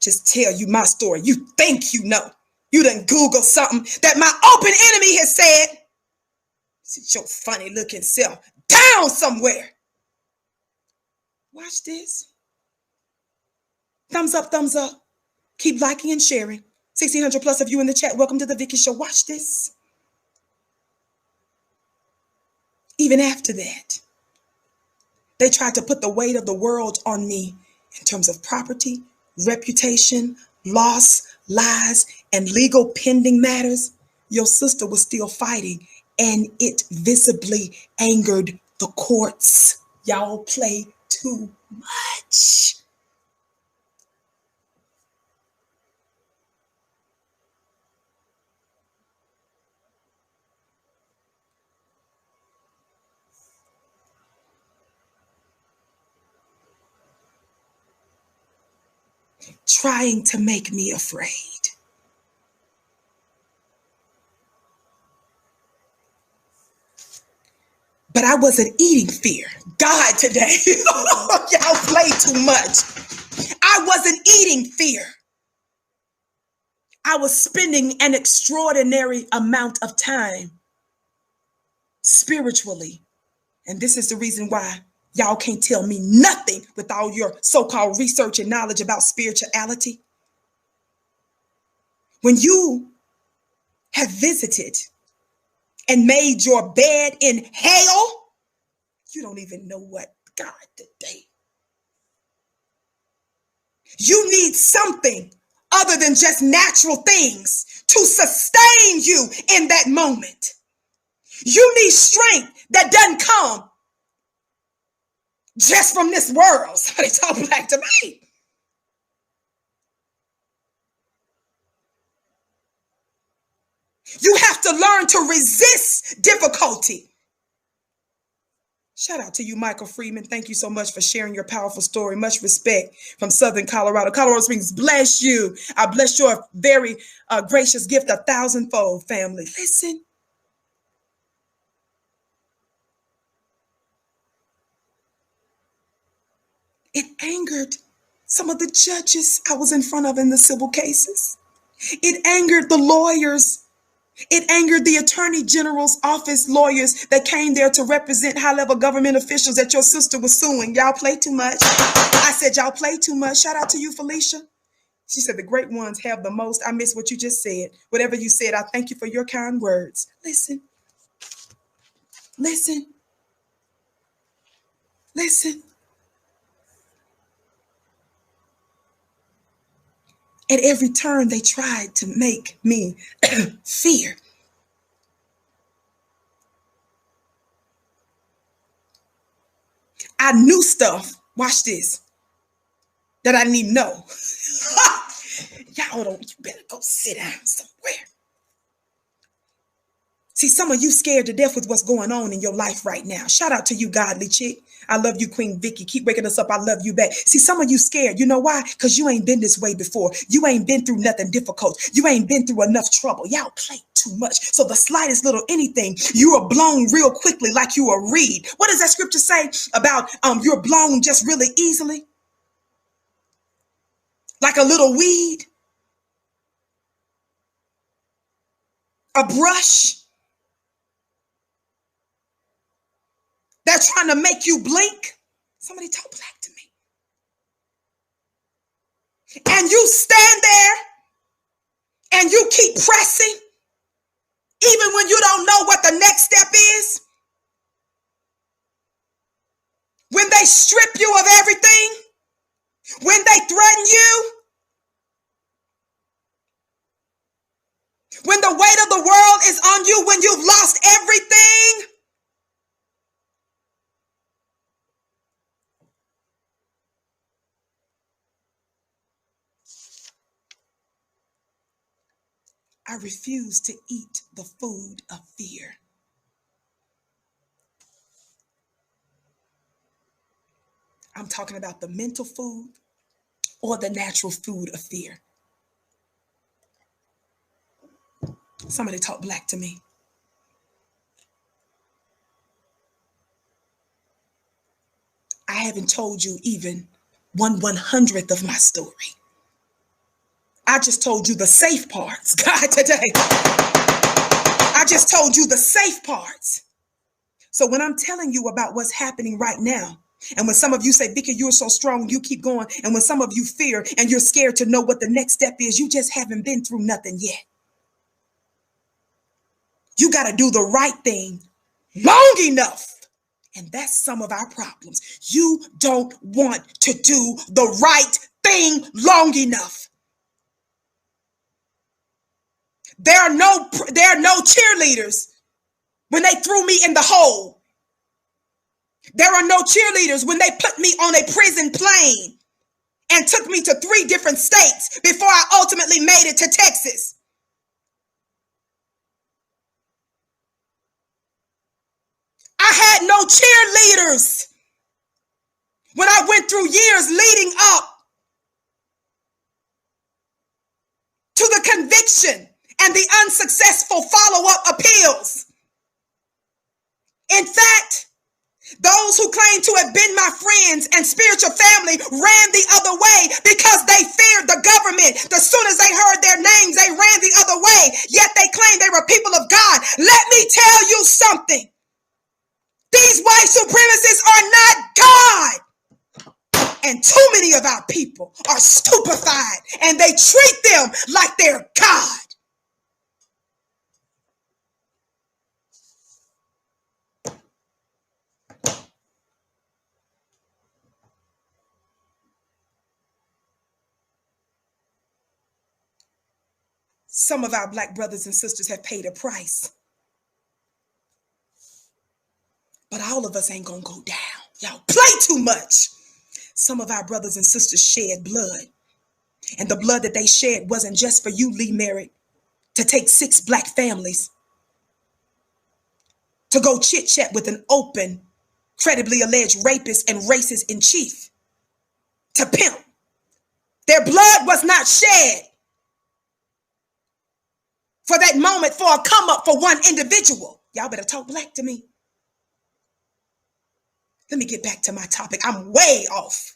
Just tell you my story. You think you know. You done Google something that my open enemy has said. Sit your funny looking self down somewhere. Watch this. Thumbs up, thumbs up. Keep liking and sharing. 1,600 plus of you in the chat. Welcome to the Vicky Show. Watch this. Even after that, they tried to put the weight of the world on me in terms of property, reputation, loss, lies, and legal pending matters. Your sister was still fighting, and it visibly angered the courts. Y'all play too much. Trying to make me afraid. But I wasn't eating fear. God, today, y'all play too much. I wasn't eating fear. I was spending an extraordinary amount of time spiritually. And this is the reason why y'all can't tell me nothing with all your so-called research and knowledge about spirituality. When you have visited and made your bed in hell, you don't even know what God today. You need something other than just natural things to sustain you in that moment. You need strength that doesn't come just from this world. Somebody talk back to me. You have to learn to resist difficulty. Shout out to you, Michael Freeman. Thank you so much for sharing your powerful story. Much respect from Southern Colorado. Colorado Springs, bless you. I bless your very gracious gift 1,000-fold, family. Listen. It angered some of the judges I was in front of in the civil cases. It angered the lawyers. It angered the Attorney General's office lawyers that came there to represent high-level government officials that your sister was suing. Y'all play too much. I said, y'all play too much. Shout out to you, Felicia. She said, the great ones have the most. I miss what you just said. Whatever you said, I thank you for your kind words. Listen. Listen. Listen. At every turn, they tried to make me fear. I knew stuff, watch this, that I didn't even know. Y'all don't, you better go sit down somewhere. See, some of you scared to death with what's going on in your life right now. Shout out to you, godly chick. I love you, Queen Vicky. Keep waking us up. I love you back. See, some of you scared. You know why? Because you ain't been this way before. You ain't been through nothing difficult. You ain't been through enough trouble. Y'all play too much. So the slightest little anything, you are blown real quickly like you a reed. What does that scripture say about you're blown just really easily? Like a little weed? A brush? They're trying to make you blink. Somebody talk back to me. And you stand there and you keep pressing, even when you don't know what the next step is. When they strip you of everything, when they threaten you, when the weight of the world is on you, when you've lost everything. I refuse to eat the food of fear. I'm talking about the mental food or the natural food of fear. Somebody talk black to me. I haven't told you even 1/100th of my story. I just told you the safe parts. God, today, I just told you the safe parts. So when I'm telling you about what's happening right now, and when some of you say, Vicky, you're so strong, you keep going. And when some of you fear and you're scared to know what the next step is, you just haven't been through nothing yet. You got to do the right thing long enough. And that's some of our problems. You don't want to do the right thing long enough. There are no cheerleaders when they threw me in the hole. There are no cheerleaders when they put me on a prison plane and took me to 3 different states before I ultimately made it to Texas. I had no cheerleaders when I went through years leading up to the conviction and the unsuccessful follow-up appeals. In fact, those who claim to have been my friends and spiritual family ran the other way because they feared the government. As soon as they heard their names, they ran the other way. Yet they claimed they were people of God. Let me tell you something. These white supremacists are not God. And too many of our people are stupefied and they treat them like they're God. Some of our black brothers and sisters have paid a price. But all of us ain't gonna go down. Y'all play too much. Some of our brothers and sisters shed blood. And the blood that they shed wasn't just for you, Lee Merritt, to take 6 black families to go chit-chat with an open, credibly alleged rapist and racist in chief to pimp. Their blood was not shed for that moment, for a come up for one individual. Y'all better talk black to me. Let me get back to my topic. I'm way off.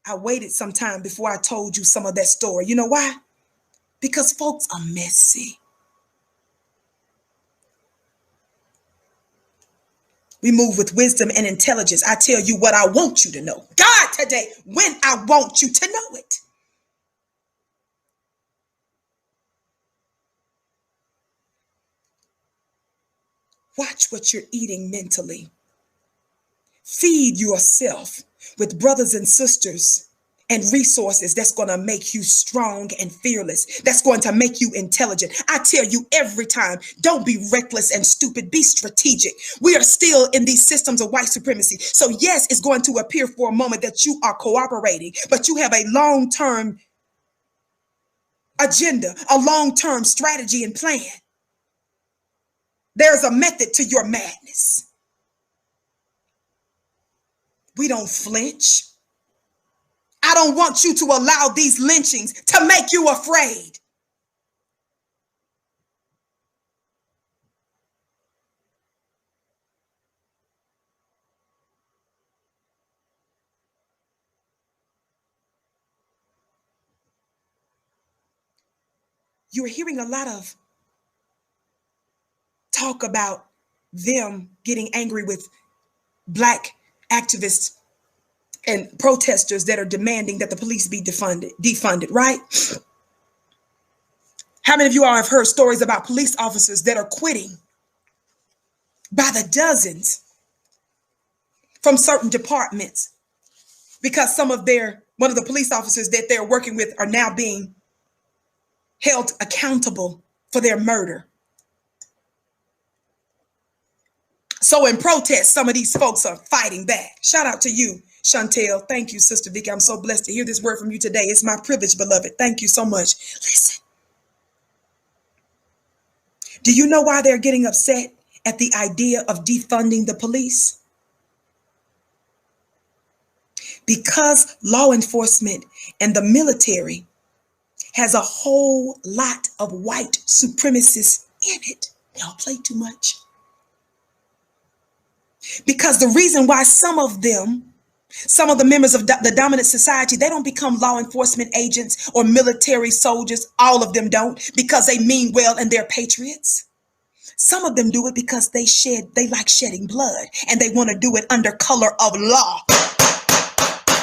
I waited some time before I told you some of that story. You know why? Because folks are messy. We move with wisdom and intelligence. I tell you what I want you to know. God, today, when I want you to know it. Watch what you're eating mentally. Feed yourself with brothers and sisters and resources that's going to make you strong and fearless. That's going to make you intelligent. I tell you every time, don't be reckless and stupid. Be strategic. We are still in these systems of white supremacy. So yes, it's going to appear for a moment that you are cooperating, but you have a long-term agenda, a long-term strategy and plan. There's a method to your madness. We don't flinch. I don't want you to allow these lynchings to make you afraid. You're hearing a lot of talk about them getting angry with black activists and protesters that are demanding that the police be defunded, right? How many of you all have heard stories about police officers that are quitting by the dozens from certain departments because one of the police officers that they're working with are now being held accountable for their murder? So in protest, some of these folks are fighting back. Shout out to you, Chantel. Thank you, Sister Vicky. I'm so blessed to hear this word from you today. It's my privilege, beloved. Thank you so much. Listen. Do you know why they're getting upset at the idea of defunding the police? Because law enforcement and the military has a whole lot of white supremacists in it. Y'all play too much. Because the reason why some of the members of the dominant society, they don't become law enforcement agents or military soldiers. All of them don't, because they mean well and they're patriots. Some of them do it because they like shedding blood, and they want to do it under color of law.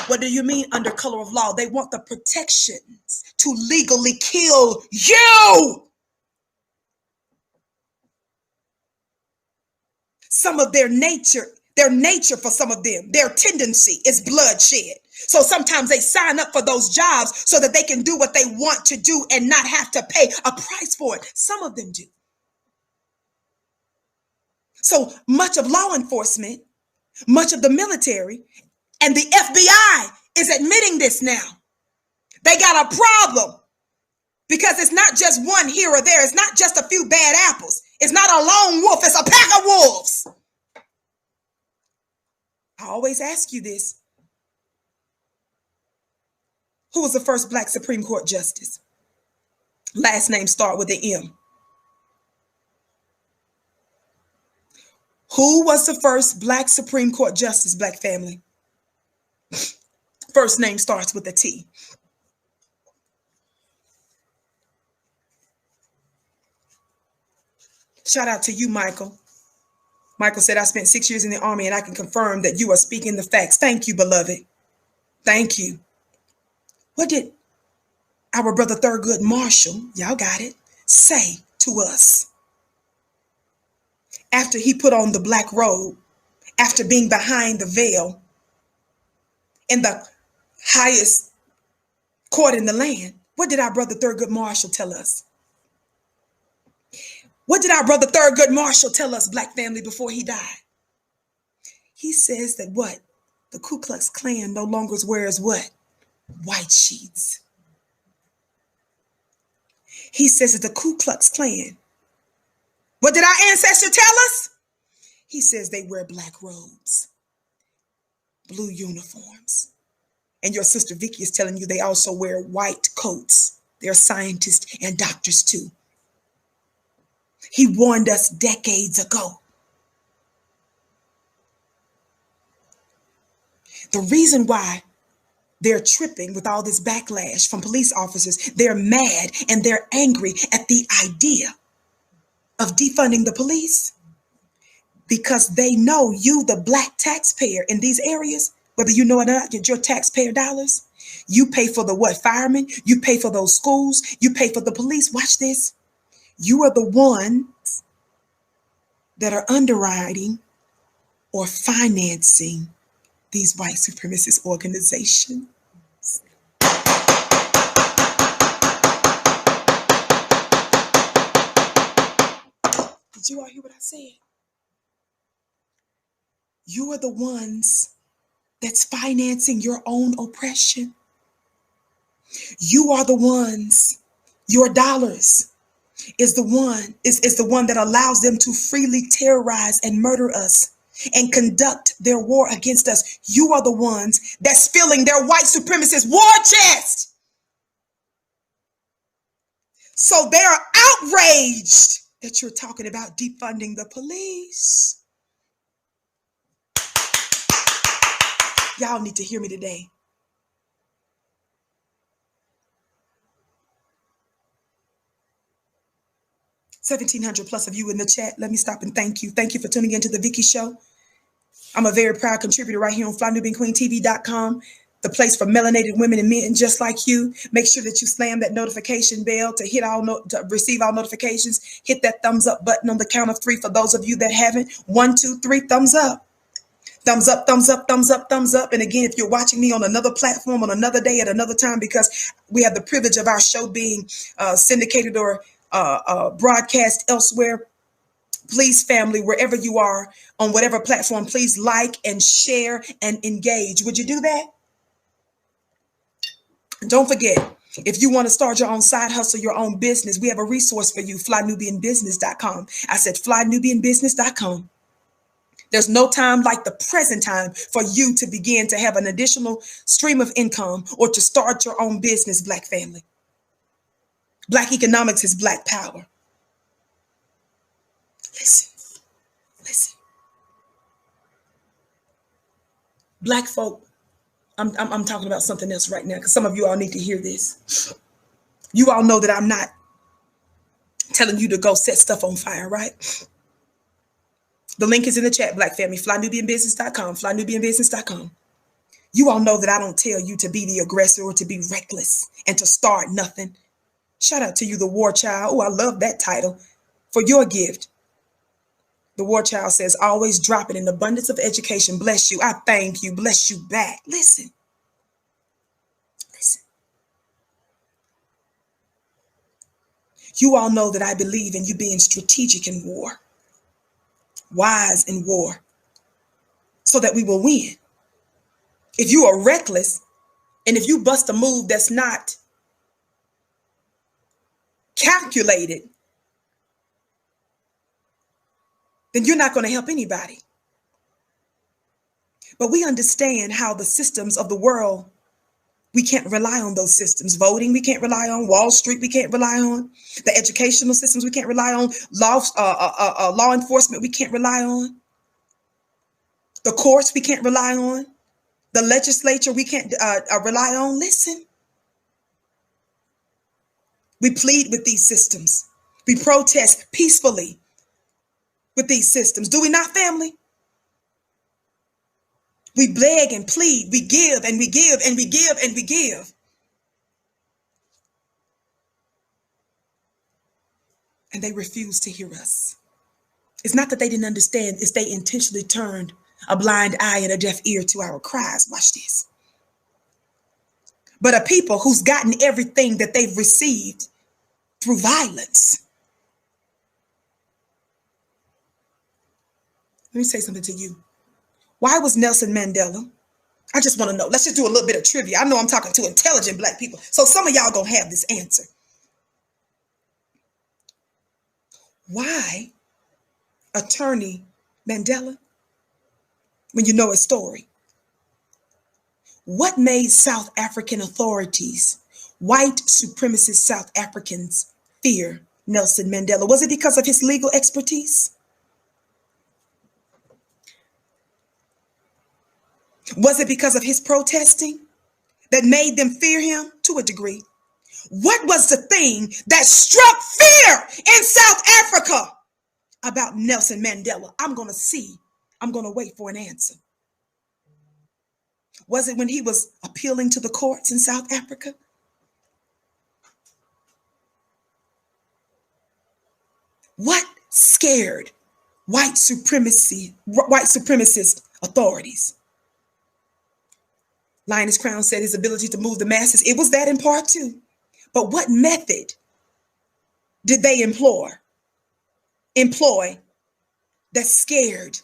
What do you mean under color of law? They want the protections to legally kill you. Some of their nature for some of them, their tendency is bloodshed. So sometimes they sign up for those jobs so that they can do what they want to do and not have to pay a price for it. Some of them do. So much of law enforcement, much of the military, and the FBI is admitting this now. They got a problem, because it's not just one here or there. It's not just a few bad apples. It's not a lone wolf. It's a pack of wolves. I always ask you this. Who was the first Black Supreme Court justice? Last name start with the M. Who was the first Black Supreme Court justice, Black family? First name starts with a T. Shout out to you, Michael. Michael said, I spent 6 years in the Army and I can confirm that you are speaking the facts. Thank you, beloved. Thank you. What did our brother Thurgood Marshall, y'all got it, say to us after he put on the black robe, after being behind the veil in the highest court in the land? What did our brother Thurgood Marshall tell us? What did our brother Thurgood Marshall tell us, Black family, before he died? He says that what? The Ku Klux Klan no longer wears what? White sheets. He says that the Ku Klux Klan, what did our ancestor tell us? He says they wear black robes, blue uniforms. And your sister Vicky is telling you they also wear white coats. They're scientists and doctors too. He warned us decades ago. The reason why they're tripping with all this backlash from police officers, they're mad and they're angry at the idea of defunding the police, because they know you, the Black taxpayer in these areas, whether you know it or not, your taxpayer dollars, you pay for the what? Firemen, you pay for those schools, you pay for the police. Watch this. You are the ones that are underwriting or financing these white supremacist organizations. Did you all hear what I said? You are the ones that's financing your own oppression. You are the ones, your dollars is the one that allows them to freely terrorize and murder us and conduct their war against us. You are the ones that's filling their white supremacist war chest. So they are outraged that you're talking about defunding the police. Y'all need to hear me today. 1,700 plus of you in the chat. Let me stop and thank you. Thank you for tuning into the Vicky Show. I'm a very proud contributor right here on FlyNubianQueenTV.com, the place for melanated women and men just like you. Make sure that you slam that notification bell to to receive all notifications. Hit that thumbs up button on the count of 3 for those of you that haven't. 1, 2, 3, thumbs up. Thumbs up, thumbs up, thumbs up, thumbs up. And again, if you're watching me on another platform, on another day, at another time, because we have the privilege of our show being syndicated or broadcast elsewhere, please, family, wherever you are, on whatever platform, please like and share and engage. Would you do that? Don't forget, if you want to start your own side hustle, your own business, we have a resource for you, flynubianbusiness.com. I said flynubianbusiness.com. There's no time like the present time for you to begin to have an additional stream of income or to start your own business, Black family. Black economics is Black power. Listen. Black folk, I'm talking about something else right now because some of you all need to hear this. You all know that I'm not telling you to go set stuff on fire, right? The link is in the chat, Black family, flynubianbusiness.com, flynubianbusiness.com. You all know that I don't tell you to be the aggressor or to be reckless and to start nothing. Shout out to you, the war child. Oh, I love that title for your gift. The war child says, always drop it in abundance of education. Bless you. I thank you. Bless you back. Listen. You all know that I believe in you being strategic in war, wise in war, so that we will win. If you are reckless and if you bust a move that's not calculated, then you're not going to help anybody. But we understand how the systems of the world, we can't rely on those systems. Voting, we can't rely on. Wall Street, we can't rely on. The educational systems, we can't rely on. Law enforcement, we can't rely on. The courts, we can't rely on. The legislature, we can't rely on. Listen, we plead with these systems. We protest peacefully with these systems. Do we not, family? We beg and plead. We give and we give and we give and we give. And they refuse to hear us. It's not that they didn't understand, it's they intentionally turned a blind eye and a deaf ear to our cries. Watch this. But a people who's gotten everything that they've received through violence. Let me say something to you. Why was Nelson Mandela? I just want to know. Let's just do a little bit of trivia. I know I'm talking to intelligent Black people, so some of y'all gonna have this answer. Why Attorney Mandela, when you know his story? What made South African authorities, white supremacist South Africans, fear Nelson Mandela? Was it because of his legal expertise? Was it because of his protesting that made them fear him? To a degree. What was the thing that struck fear in South Africa about Nelson Mandela? I'm going to see. I'm going to wait for an answer. Was it when he was appealing to the courts in South Africa? What scared white supremacist authorities? Lioness Crown said his ability to move the masses. It was that in part too. But what method did they employ that scared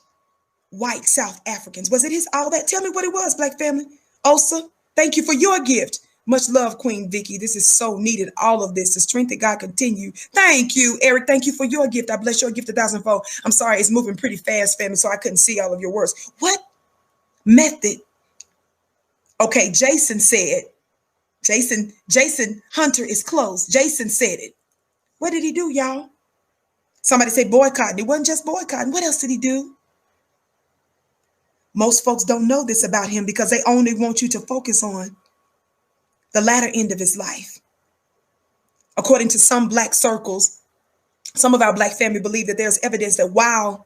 white South Africans? Was it his all that? Tell me what it was, Black family. Osa, thank you for your gift. Much love, Queen Vicky. This is so needed. All of this, the strength that God continue. Thank you, Eric. Thank you for your gift. I bless your gift 1,000-fold. I'm sorry, it's moving pretty fast, family, so I couldn't see all of your words. What method? Okay, Jason said, Jason Hunter is close. Jason said it. What did he do, y'all? Somebody say boycotting. It wasn't just boycotting. What else did he do? Most folks don't know this about him because they only want you to focus on the latter end of his life. According to some Black circles, some of our Black family believe that there's evidence that while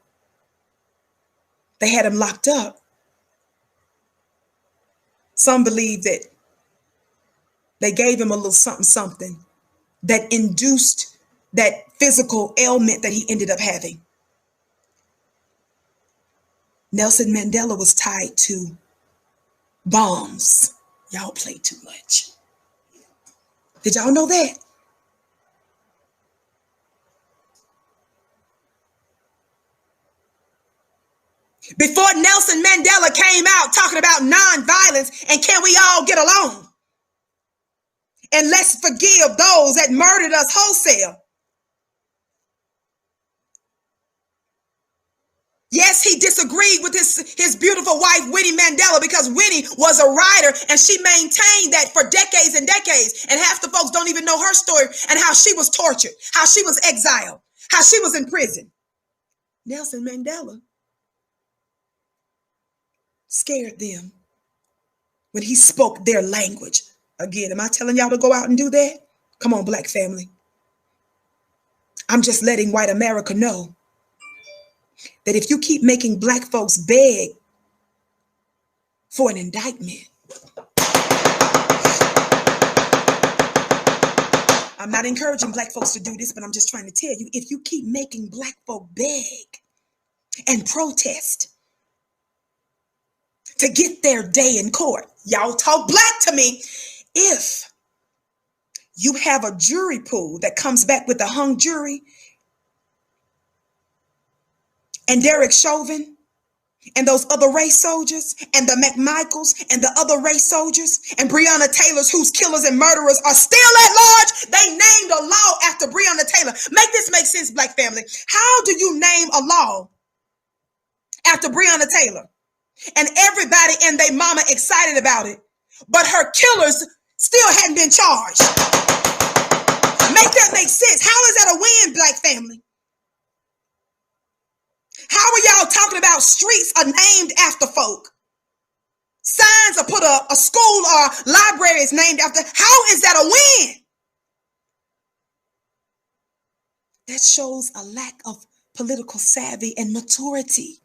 they had him locked up, some believe that they gave him a little something that induced that physical ailment that he ended up having. Nelson Mandela was tied to bombs. Y'all play too much. Did y'all know that? Before Nelson Mandela came out talking about nonviolence and can we all get along? And let's forgive those that murdered us wholesale. Yes, he disagreed with his beautiful wife, Winnie Mandela, because Winnie was a writer and she maintained that for decades and decades. And half the folks don't even know her story and how she was tortured, how she was exiled, how she was in prison. Nelson Mandela scared them when he spoke their language. Again, am I telling y'all to go out and do that? Come on, black family. I'm just letting white America know that if you keep making black folks beg for an indictment, I'm not encouraging black folks to do this, but I'm just trying to tell you, if you keep making black folk beg and protest to get their day in court, y'all talk black to me. If you have a jury pool that comes back with a hung jury and Derek Chauvin and those other race soldiers and the McMichaels and the other race soldiers and Breonna Taylors, whose killers and murderers are still at large, they named a law after Breonna Taylor. Make this make sense, black family. How do you name a law after Breonna Taylor and everybody and their mama excited about it, but her killers still hadn't been charged? Make that make sense. How is that a win, black family? How are y'all talking about streets are named after folk? Signs are put up, a school or library is named after. How is that a win? That shows a lack of political savvy and maturity.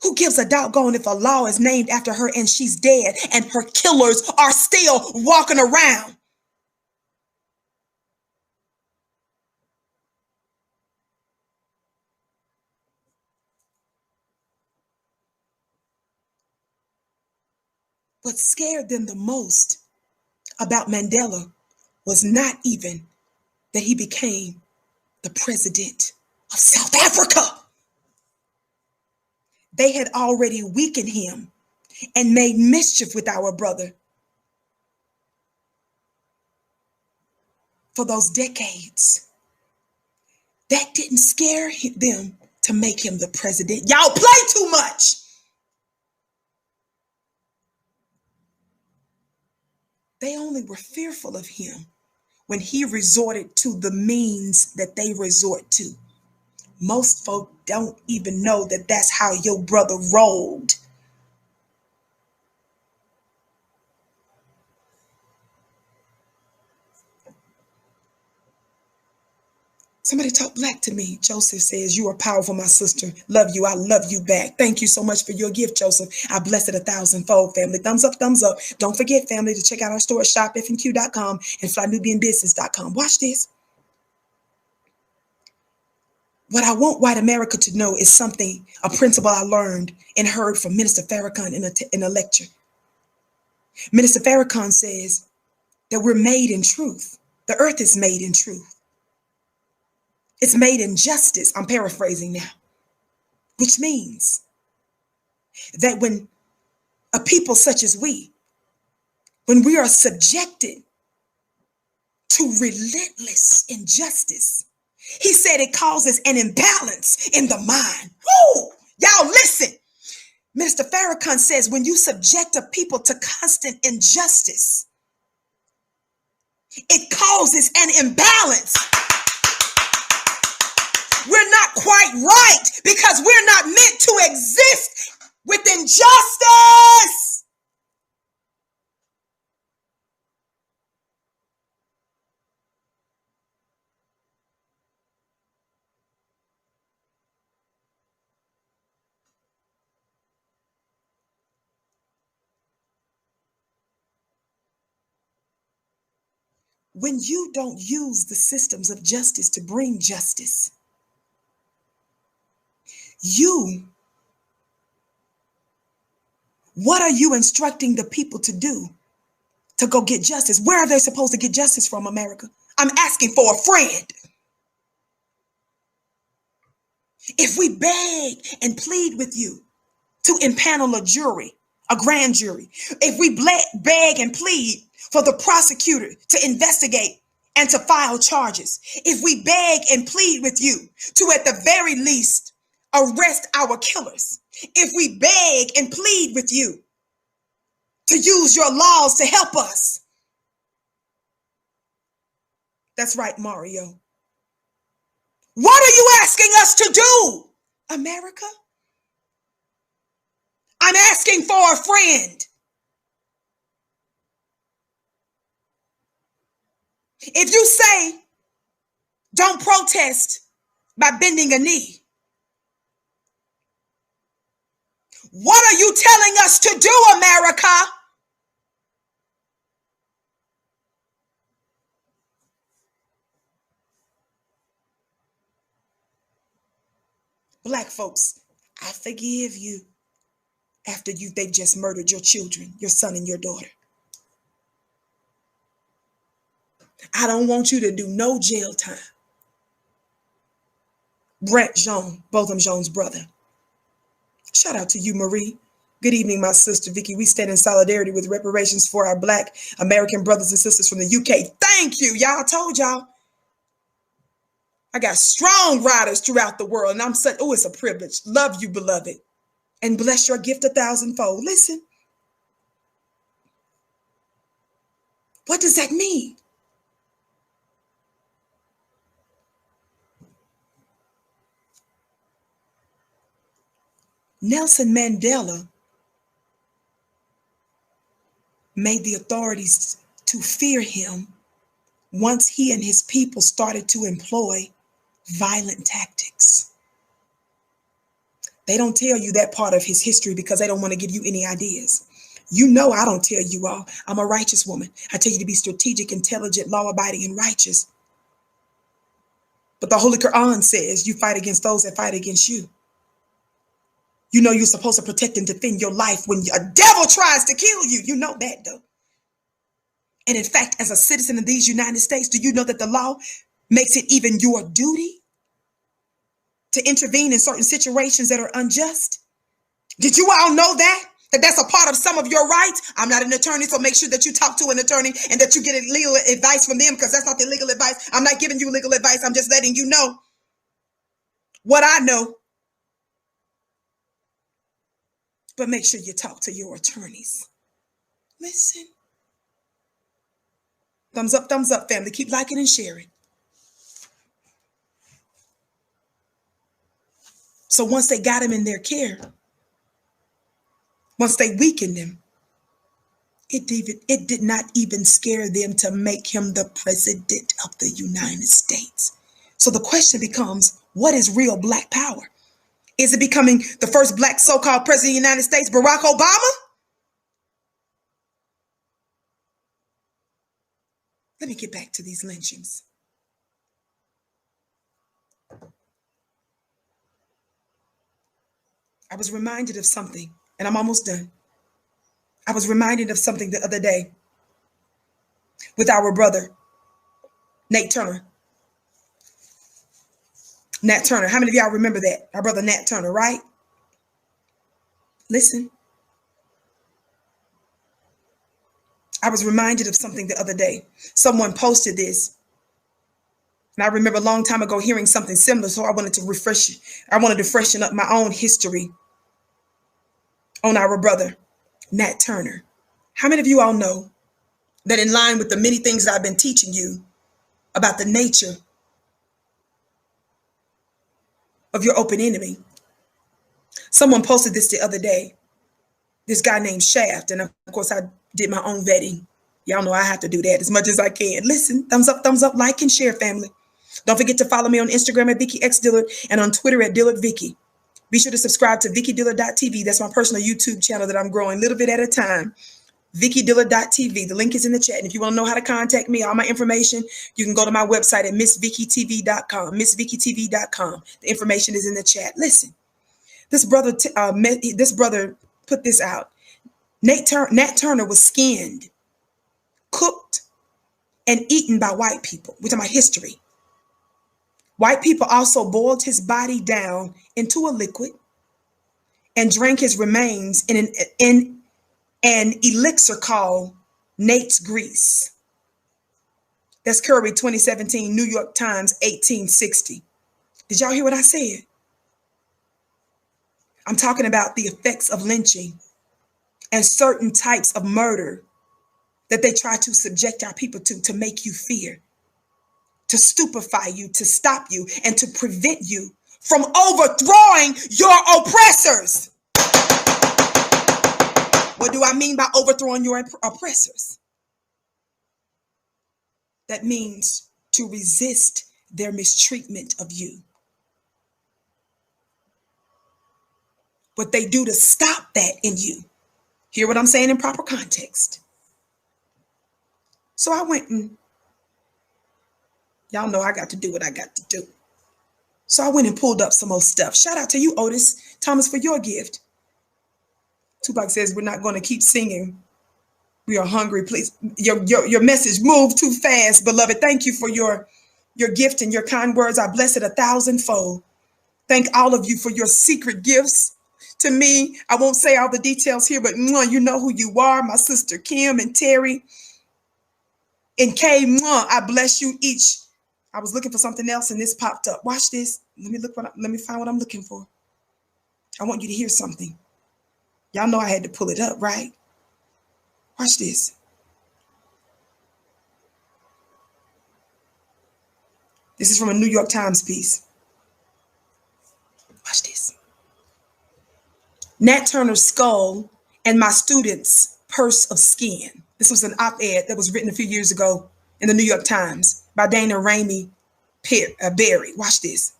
Who gives a doggone if a law is named after her and she's dead and her killers are still walking around? What scared them the most about Mandela was not even that he became the president of South Africa. They had already weakened him and made mischief with our brother for those decades. That didn't scare them to make him the president. Y'all play too much. They only were fearful of him when he resorted to the means that they resort to. Most folk don't even know that that's how your brother rolled. Somebody talk black to me. Joseph says, you are powerful, my sister. Love you. I love you back. Thank you so much for your gift, Joseph. I bless it 1,000-fold, family. Thumbs up, thumbs up. Don't forget, family, to check out our store, shopfnq.com and flynubianbusiness.com. Watch this. What I want white America to know is something, a principle I learned and heard from Minister Farrakhan in a lecture. Minister Farrakhan says that we're made in truth. The earth is made in truth. It's made in justice. I'm paraphrasing now, which means that when a people such as when we are subjected to relentless injustice, he said it causes an imbalance in the mind. Woo! Y'all listen. Minister Farrakhan says when you subject a people to constant injustice, it causes an imbalance. We're not quite right because we're not meant to exist with injustice. When you don't use the systems of justice to bring justice, what are you instructing the people to do to go get justice? Where are they supposed to get justice from, America? I'm asking for a friend. If we beg and plead with you to impanel a jury, a grand jury, if we beg and plead for the prosecutor to investigate and to file charges, if we beg and plead with you to, at the very least, arrest our killers, if we beg and plead with you to use your laws to help us. That's right, Mario. What are you asking us to do, America? I'm asking for a friend. If you say don't protest by bending a knee, what are you telling us to do, America? Black folks, I forgive you after they've just murdered your children, your son and your daughter. I don't want you to do no jail time. Brent Jean, Botham Jean's brother. Shout out to you, Marie. Good evening, my sister Vicky. We stand in solidarity with reparations for our Black American brothers and sisters from the UK. Thank you. Y'all, told y'all. I got strong riders throughout the world, and I'm such, oh, it's a privilege. Love you, beloved. And bless your gift 1,000-fold. Listen. What does that mean? Nelson Mandela made the authorities to fear him once he and his people started to employ violent tactics. They don't tell you that part of his history because they don't want to give you any ideas. You know I don't tell you all. I'm a righteous woman. I tell you to be strategic, intelligent, law-abiding, and righteous. But the Holy Quran says you fight against those that fight against you. You know you're supposed to protect and defend your life when a devil tries to kill you. You know that, though. And in fact, as a citizen of these United States, do you know that the law makes it even your duty to intervene in certain situations that are unjust? Did you all know that? That that's a part of some of your rights? I'm not an attorney, so make sure that you talk to an attorney and that you get legal advice from them, because that's not the legal advice. I'm not giving you legal advice. I'm just letting you know what I know. But make sure you talk to your attorneys. Listen. Thumbs up, family. Keep liking and sharing. So once they got him in their care, once they weakened him, it did not even scare them to make him the president of the United States. So the question becomes, what is real Black power? Is it becoming the first Black so-called president of the United States, Barack Obama? Let me get back to these lynchings. I was reminded of something, and I'm almost done. I was reminded of something the other day with our brother, Nate Turner. Nat Turner. How many of y'all remember that? Our brother Nat Turner, right? Listen. I was reminded of something the other day. Someone posted this. And I remember a long time ago hearing something similar, so I wanted to freshen up my own history on our brother, Nat Turner. How many of you all know that in line with the many things that I've been teaching you about the nature of your open enemy? Someone posted this the other day. This guy named Shaft, and of course I did my own vetting. Y'all know I have to do that as much as I can. Listen, thumbs up, like and share, family. Don't forget to follow me on Instagram at Vicky X Dillard and on Twitter at Dillard Vicky. Be sure to subscribe to VickyDillard.tv. That's my personal YouTube channel that I'm growing a little bit at a time. VickyDillard.tv. The link is in the chat. And if you want to know how to contact me, all my information, you can go to my website at MissVickyTV.com. MissVickyTV.com. The information is in the chat. Listen, this brother put this out. Nat Turner was skinned, cooked, and eaten by white people. We're talking about history. White people also boiled his body down into a liquid and drank his remains in an elixir called Nate's Grease. That's Curry 2017, New York Times, 1860. Did y'all hear what I said? I'm talking about the effects of lynching and certain types of murder that they try to subject our people to make you fear, to stupefy you, to stop you, and to prevent you from overthrowing your oppressors. What do I mean by overthrowing your oppressors? That means to resist their mistreatment of you. What they do to stop that in you. Hear what I'm saying in proper context. So I went and, y'all know I got to do what I got to do. So I went and pulled up some more stuff. Shout out to you, Otis Thomas, for your gift. Tupac says, we're not going to keep singing. We are hungry. Please, your message moved too fast, beloved. Thank you for your gift and your kind words. I bless it 1,000-fold. Thank all of you for your secret gifts to me. I won't say all the details here, but you know who you are. My sister Kim and Terry and Kay, I bless you each. I was looking for something else and this popped up. Watch this. Let me find what I'm looking for. I want you to hear something. Y'all know I had to pull it up, right? Watch this. This is from a New York Times piece. Watch this. Nat Turner's skull and my student's purse of skin. This was an op-ed that was written a few years ago in the New York Times by Dana Ramey Berry. Watch this.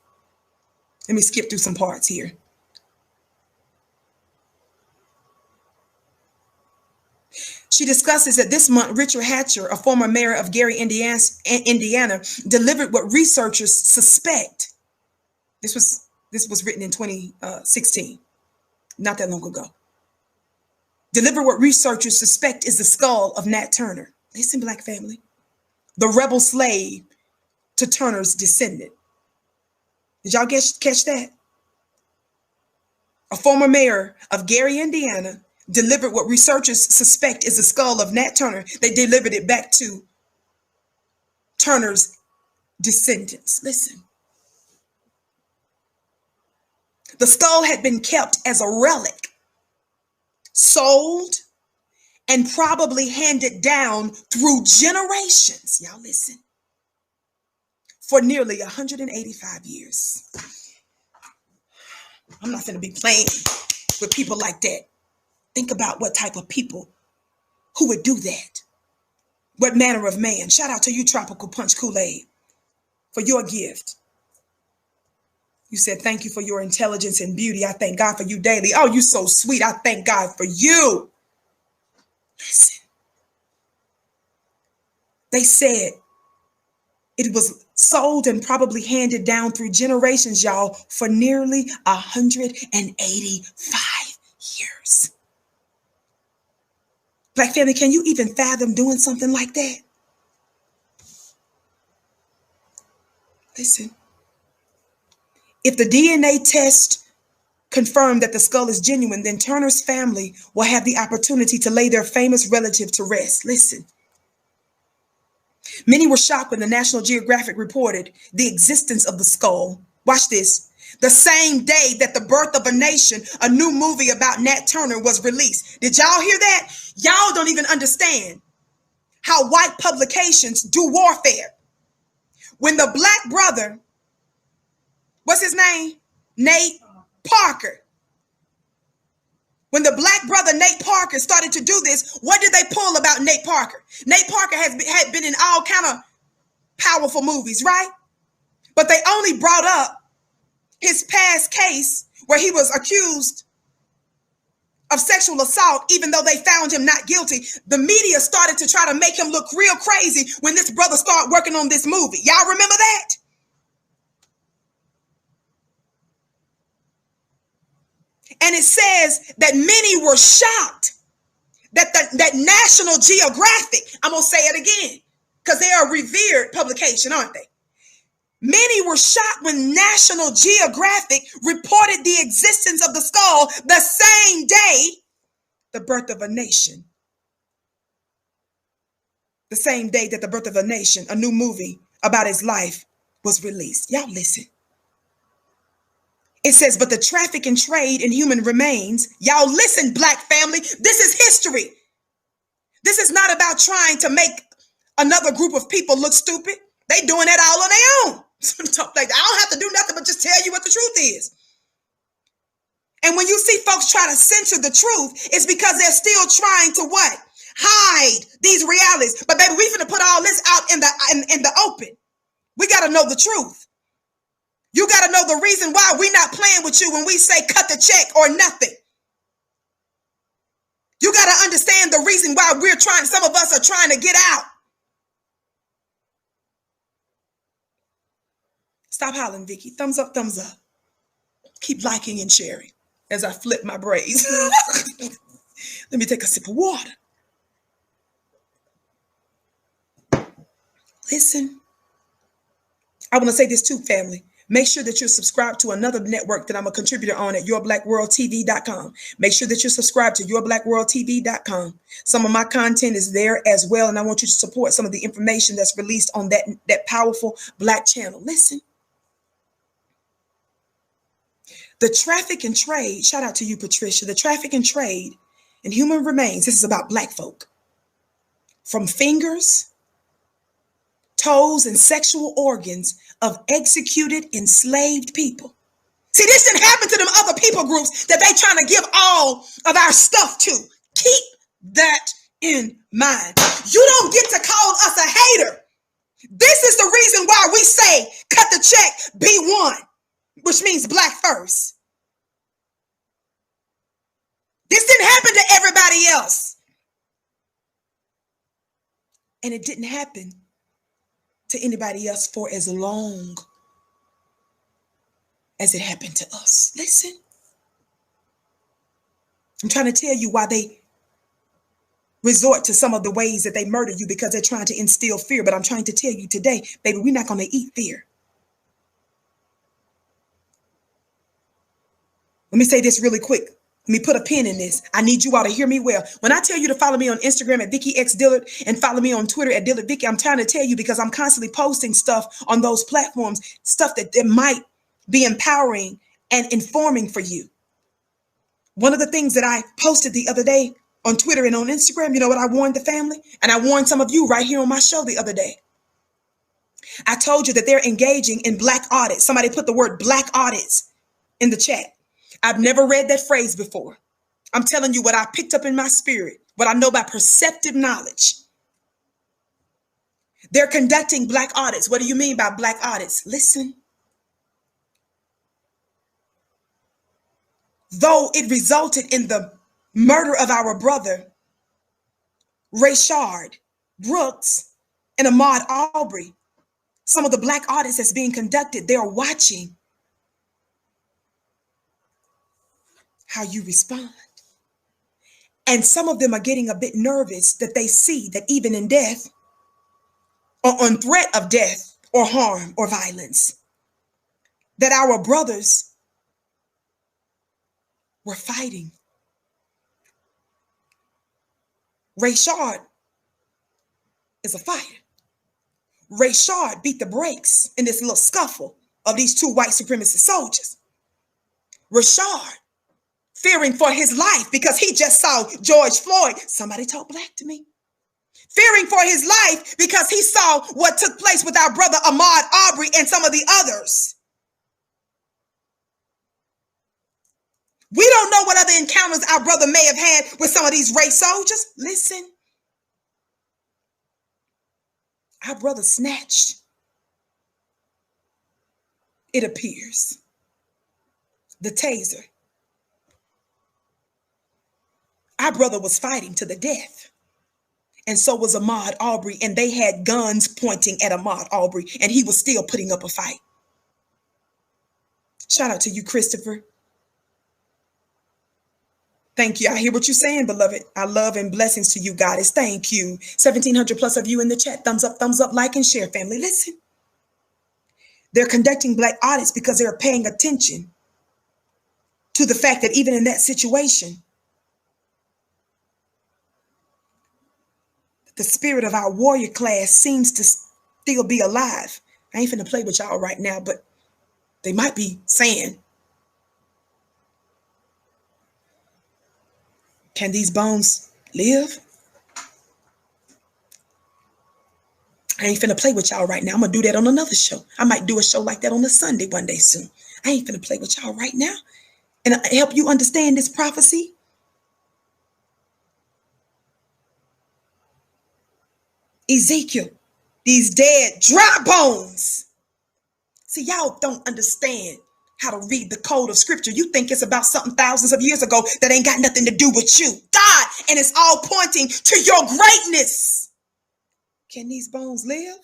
Let me skip through some parts here. She discusses that this month, Richard Hatcher, a former mayor of Gary, Indiana, delivered what researchers suspect. This was written in 2016, not that long ago. Delivered what researchers suspect is the skull of Nat Turner. Listen, Black family. The rebel slave to Turner's descendant. Did y'all catch that? A former mayor of Gary, Indiana, delivered what researchers suspect is the skull of Nat Turner. They delivered it back to Turner's descendants. Listen. The skull had been kept as a relic, sold, and probably handed down through generations. Y'all listen. For nearly 185 years. I'm not going to be playing with people like that. Think about what type of people who would do that. What manner of man. Shout out to you, Tropical Punch Kool-Aid, for your gift. You said, thank you for your intelligence and beauty. I thank God for you daily. Oh, you're so sweet. I thank God for you. Listen. They said it was sold and probably handed down through generations, y'all, for nearly 185 years. Black family, can you even fathom doing something like that? Listen. If the DNA test confirmed that the skull is genuine, then Turner's family will have the opportunity to lay their famous relative to rest. Listen. Many were shocked when the National Geographic reported the existence of the skull. Watch this. The same day that The Birth of a Nation, a new movie about Nat Turner, was released. Did y'all hear that? Y'all don't even understand how white publications do warfare. When the black brother, what's his name? Nate Parker. When the black brother Nate Parker started to do this, what did they pull about Nate Parker? Nate Parker had been in all kind of powerful movies, right? But they only brought up his past case where he was accused of sexual assault, even though they found him not guilty. The media started to try to make him look real crazy when this brother started working on this movie. Y'all remember that? And it says that many were shocked that that National Geographic, I'm going to say it again, because they are a revered publication, aren't they? Many were shocked when National Geographic reported the existence of the skull the same day, The Birth of a Nation. The same day that The Birth of a Nation, a new movie about his life, was released. Y'all listen. It says, but the traffic and trade in human remains. Y'all listen, black family. This is history. This is not about trying to make another group of people look stupid. They doing that all on their own. Like, I don't have to do nothing but just tell you what the truth is. And when you see folks try to censor the truth, it's because they're still trying to what? Hide these realities. But baby, we finna put all this out in the open. We got to know the truth. You got to know the reason why we're not playing with you when we say cut the check or nothing. You got to understand the reason why some of us are trying to get out. Stop hollering, Vicky. Thumbs up, thumbs up. Keep liking and sharing as I flip my braids. Let me take a sip of water. Listen, I want to say this too, family. Make sure that you're subscribed to another network that I'm a contributor on at yourblackworldtv.com. Make sure that you're subscribed to yourblackworldtv.com. Some of my content is there as well, and I want you to support some of the information that's released on that powerful Black channel. Listen. The traffic and trade, shout out to you, Patricia, the traffic and trade in human remains, this is about Black folk. From fingers, toes, and sexual organs of executed, enslaved people. See, this didn't happen to them other people groups that they trying to give all of our stuff to. Keep that in mind. You don't get to call us a hater. This is the reason why we say, cut the check, be one. Which means Black first. This didn't happen to everybody else. And it didn't happen to anybody else for as long as it happened to us. Listen. I'm trying to tell you why they resort to some of the ways that they murder you, because they're trying to instill fear. But I'm trying to tell you today, baby, we're not going to eat fear. Let me say this really quick. Let me put a pin in this. I need you all to hear me well. When I tell you to follow me on Instagram at Vicky X Dillard and follow me on Twitter at Dillard Vicky, I'm trying to tell you because I'm constantly posting stuff on those platforms, stuff that might be empowering and informing for you. One of the things that I posted the other day on Twitter and on Instagram, you know what I warned the family? And I warned some of you right here on my show the other day. I told you that they're engaging in Black audits. Somebody put the word Black audits in the chat. I've never read that phrase before. I'm telling you what I picked up in my spirit, what I know by perceptive knowledge. They're conducting Black audits. What do you mean by Black audits? Listen. Though it resulted in the murder of our brother, Rayshard Brooks and Ahmaud Arbery, some of the Black audits that's being conducted, they're watching how you respond. And some of them are getting a bit nervous that they see that even in death or on threat of death or harm or violence, that our brothers were fighting. Rayshard is a fighter. Rayshard beat the brakes in this little scuffle of these two white supremacist soldiers. Rayshard, fearing for his life because he just saw George Floyd. Somebody talk Black to me. Fearing for his life because he saw what took place with our brother Ahmaud Arbery and some of the others. We don't know what other encounters our brother may have had with some of these race soldiers. Listen. Our brother snatched, it appears, the taser. Our brother was fighting to the death. And so was Ahmaud Arbery. And they had guns pointing at Ahmaud Arbery. And he was still putting up a fight. Shout out to you, Christopher. Thank you. I hear what you're saying, beloved. I love and blessings to you, Goddess. Thank you. 1,700 plus of you in the chat. Thumbs up, like, and share, family. Listen. They're conducting Black audits because they're paying attention to the fact that even in that situation, the spirit of our warrior class seems to still be alive. I ain't finna play with y'all right now, but they might be saying, can these bones live? I ain't finna play with y'all right now. I'm gonna do that on another show. I might do a show like that on a Sunday one day soon. I ain't finna play with y'all right now. and help you understand this prophecy? Ezekiel, these dead, dry bones. See, y'all don't understand how to read the code of scripture. You think it's about something thousands of years ago that ain't got nothing to do with you, God, and it's all pointing to your greatness. Can these bones live?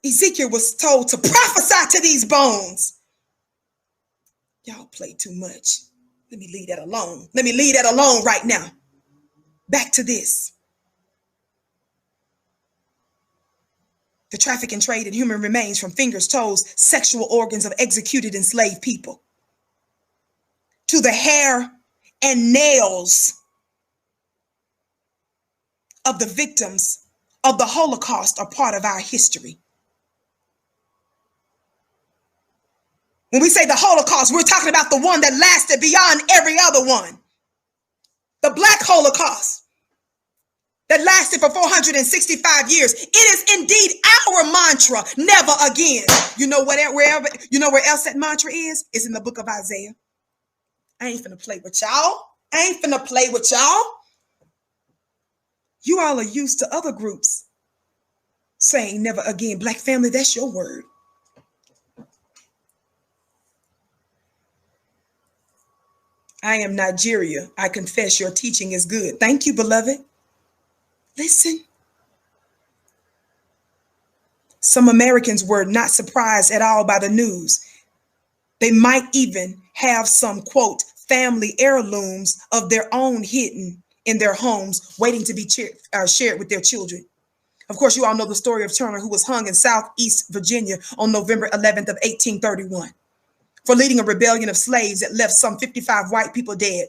Ezekiel was told to prophesy to these bones. Y'all play too much. Let me leave that alone. Let me leave that alone right now. Back to this. The traffic and trade in human remains, from fingers, toes, sexual organs of executed enslaved people, to the hair and nails of the victims of the Holocaust, are part of our history. When we say the Holocaust, we're talking about the one that lasted beyond every other one. The Black Holocaust that lasted for 465 years. It is indeed our mantra, never again. You know where else that mantra is? It's in the book of Isaiah. I ain't finna play with y'all. You all are used to other groups saying never again. Black family, that's your word. I am Nigeria. I confess your teaching is good. Thank you, beloved. Listen. Some Americans were not surprised at all by the news. They might even have some, quote, family heirlooms of their own hidden in their homes, waiting to be shared with their children. Of course, you all know the story of Turner, who was hung in Southeast Virginia on November 11th of 1831 for leading a rebellion of slaves that left some 55 white people dead.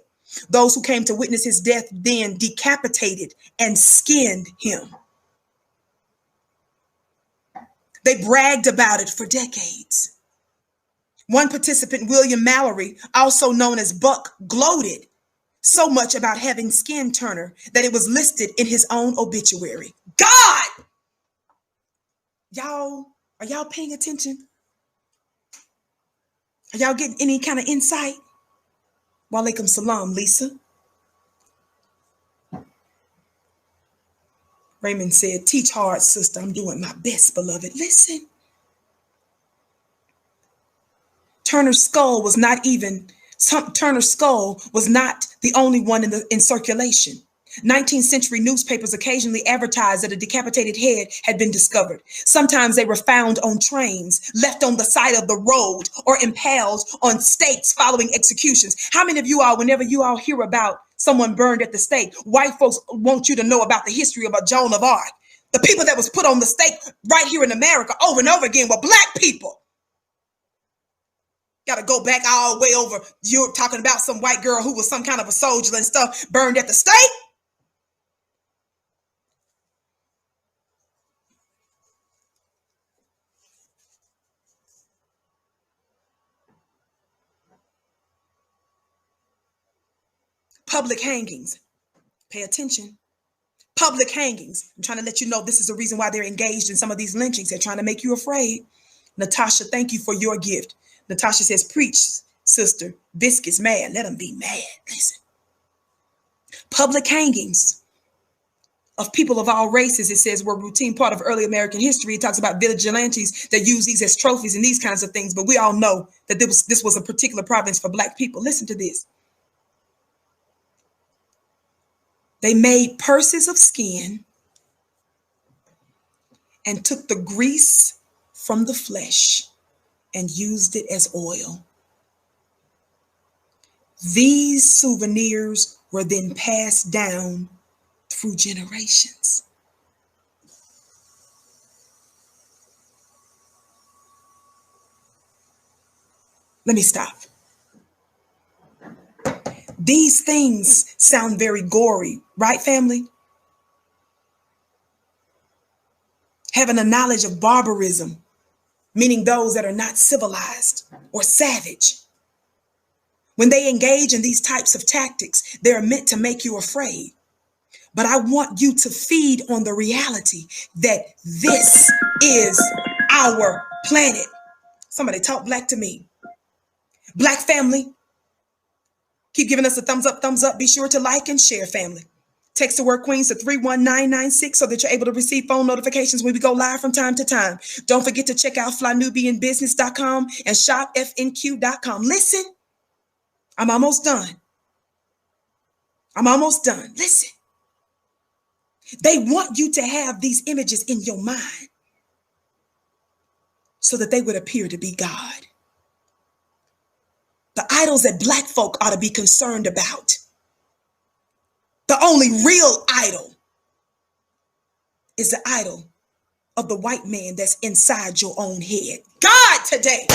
Those who came to witness his death then decapitated and skinned him. They bragged about it for decades. One participant, William Mallory, also known as Buck, gloated so much about having skinned Turner that it was listed in his own obituary. God! Are y'all paying attention? Are y'all getting any kind of insight? Walaikum salam, Lisa. Raymond said, teach hard, sister. I'm doing my best, beloved. Listen. Turner's skull was not the only one in circulation. 19th century newspapers occasionally advertised that a decapitated head had been discovered. Sometimes they were found on trains, left on the side of the road, or impaled on stakes following executions. How many of you all, whenever you all hear about someone burned at the stake, white folks want you to know about the history of Joan of Arc? The people that was put on the stake right here in America over and over again were Black people. Got to go back all the way over. You're talking about some white girl who was some kind of a soldier and stuff burned at the stake. Public hangings. Pay attention. Public hangings. I'm trying to let you know this is the reason why they're engaged in some of these lynchings. They're trying to make you afraid. Natasha, thank you for your gift. Natasha says, preach, sister. Biscuits mad. Let them be mad. Listen. Public hangings of people of all races, it says, were a routine part of early American history. It talks about vigilantes that use these as trophies and these kinds of things. But we all know that this was a particular province for Black people. Listen to this. They made purses of skin and took the grease from the flesh and used it as oil. These souvenirs were then passed down through generations. Let me stop. These things sound very gory, right, family? Having a knowledge of barbarism, meaning those that are not civilized or savage. When they engage in these types of tactics, they're meant to make you afraid. But I want you to feed on the reality that this is our planet. Somebody talk black to me. Black family, keep giving us a thumbs up, thumbs up. Be sure to like and share, family. Text the word Queens to 31996 so that you're able to receive phone notifications when we go live from time to time. Don't forget to check out flynubianbusiness.com and shopfnq.com. Listen, I'm almost done. I'm almost done. Listen, they want you to have these images in your mind so that they would appear to be God. The idols that black folk ought to be concerned about. The only real idol is the idol of the white man that's inside your own head. God, today.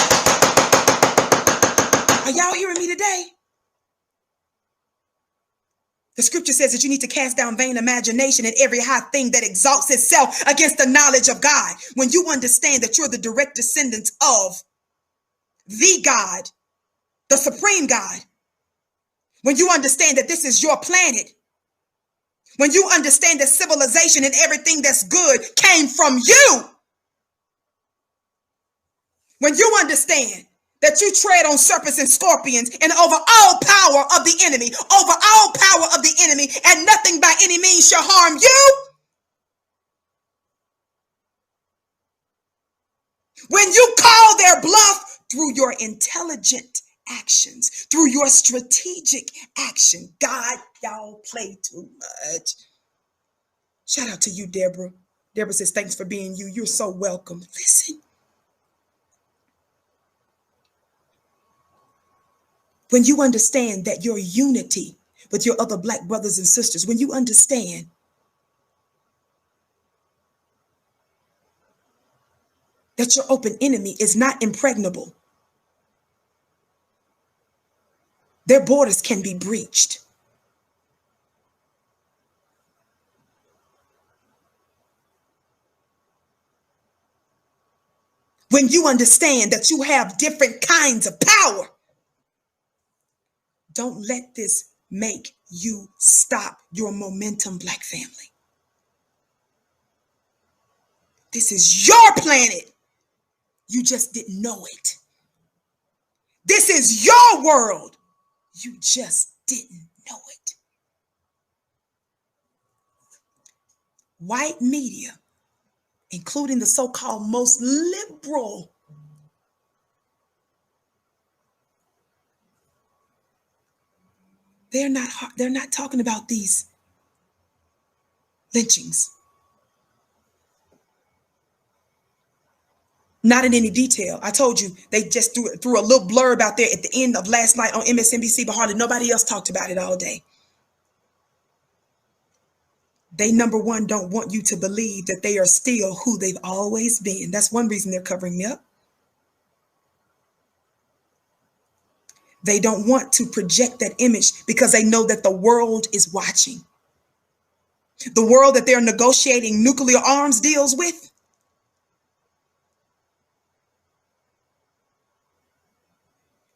Are y'all hearing me today? The scripture says that you need to cast down vain imagination and every high thing that exalts itself against the knowledge of God. When you understand that you're the direct descendants of the God, the supreme God, when you understand that this is your planet, when you understand that civilization and everything that's good came from you, when you understand that you tread on serpents and scorpions and over all power of the enemy, and nothing by any means shall harm you. When you call their bluff through your intelligent actions, through your strategic action, God, y'all play too much. Shout out to you, Deborah. Deborah says, thanks for being you. You're so welcome. Listen. When you understand that your unity with your other black brothers and sisters, when you understand that your open enemy is not impregnable, their borders can be breached. When you understand that you have different kinds of power, don't let this make you stop your momentum, black family. This is your planet. You just didn't know it. This is your world. You just didn't know it. White media, including the so-called most liberal, they're not talking about these lynchings. Not in any detail. I told you, they just threw a little blurb out there at the end of last night on MSNBC, but hardly nobody else talked about it all day. They, number one, don't want you to believe that they are still who they've always been. That's one reason they're covering me up. They don't want to project that image because they know that the world is watching. The world that they're negotiating nuclear arms deals with.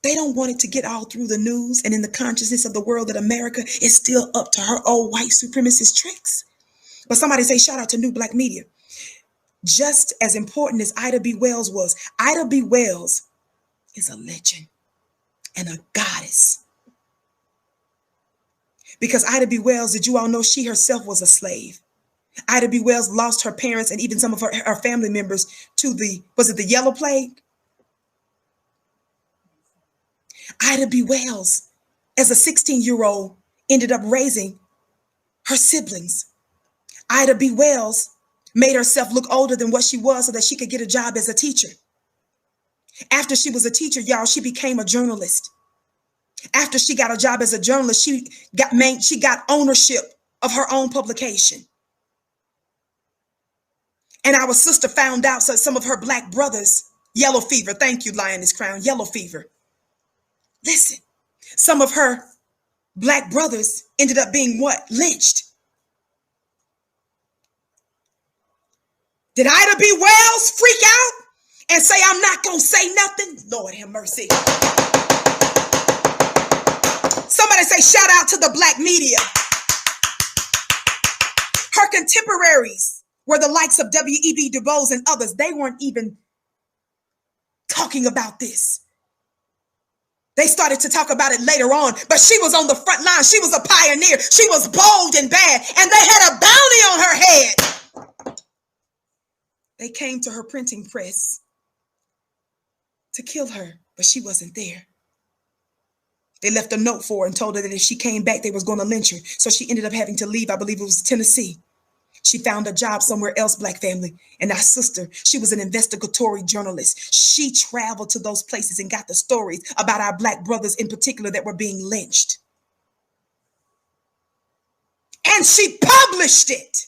They don't want it to get all through the news and in the consciousness of the world that America is still up to her old white supremacist tricks. But somebody say, shout out to New Black Media. Just as important as Ida B. Wells was, Ida B. Wells is a legend and a goddess. Because Ida B. Wells, did you all know she herself was a slave? Ida B. Wells lost her parents and even some of her family members to was it the Yellow Plague? Ida B. Wells, as a 16-year-old, ended up raising her siblings. Ida B. Wells made herself look older than what she was so that she could get a job as a teacher. After she was a teacher, y'all, she became a journalist. After she got a job as a journalist, she got ownership of her own publication. And our sister found out that some of her black brothers, yellow fever, thank you, Lioness Crown, yellow fever. Listen, some of her black brothers ended up being what? Lynched. Did Ida B. Wells freak out and say, I'm not going to say nothing? Lord have mercy. Somebody say, shout out to the black media. Her contemporaries were the likes of W.E.B. Du Bois and others. They weren't even talking about this. They started to talk about it later on, but she was on the front line. She was a pioneer. She was bold and bad, and they had a bounty on her head. They came to her printing press to kill her, but she wasn't there. They left a note for her and told her that if she came back, they was going to lynch her. So she ended up having to leave. I believe it was Tennessee. She found a job somewhere else, Black family. And our sister, she was an investigatory journalist. She traveled to those places and got the stories about our Black brothers in particular that were being lynched. And she published it.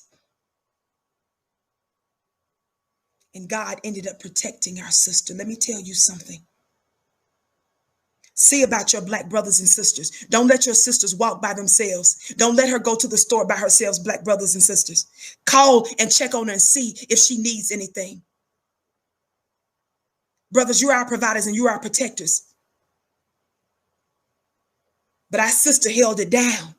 And God ended up protecting our sister. Let me tell you something. See about your Black brothers and sisters. Don't let your sisters walk by themselves. Don't let her go to the store by herself, Black brothers and sisters. Call and check on her and see if she needs anything. Brothers, you are our providers and you are our protectors. But our sister held it down.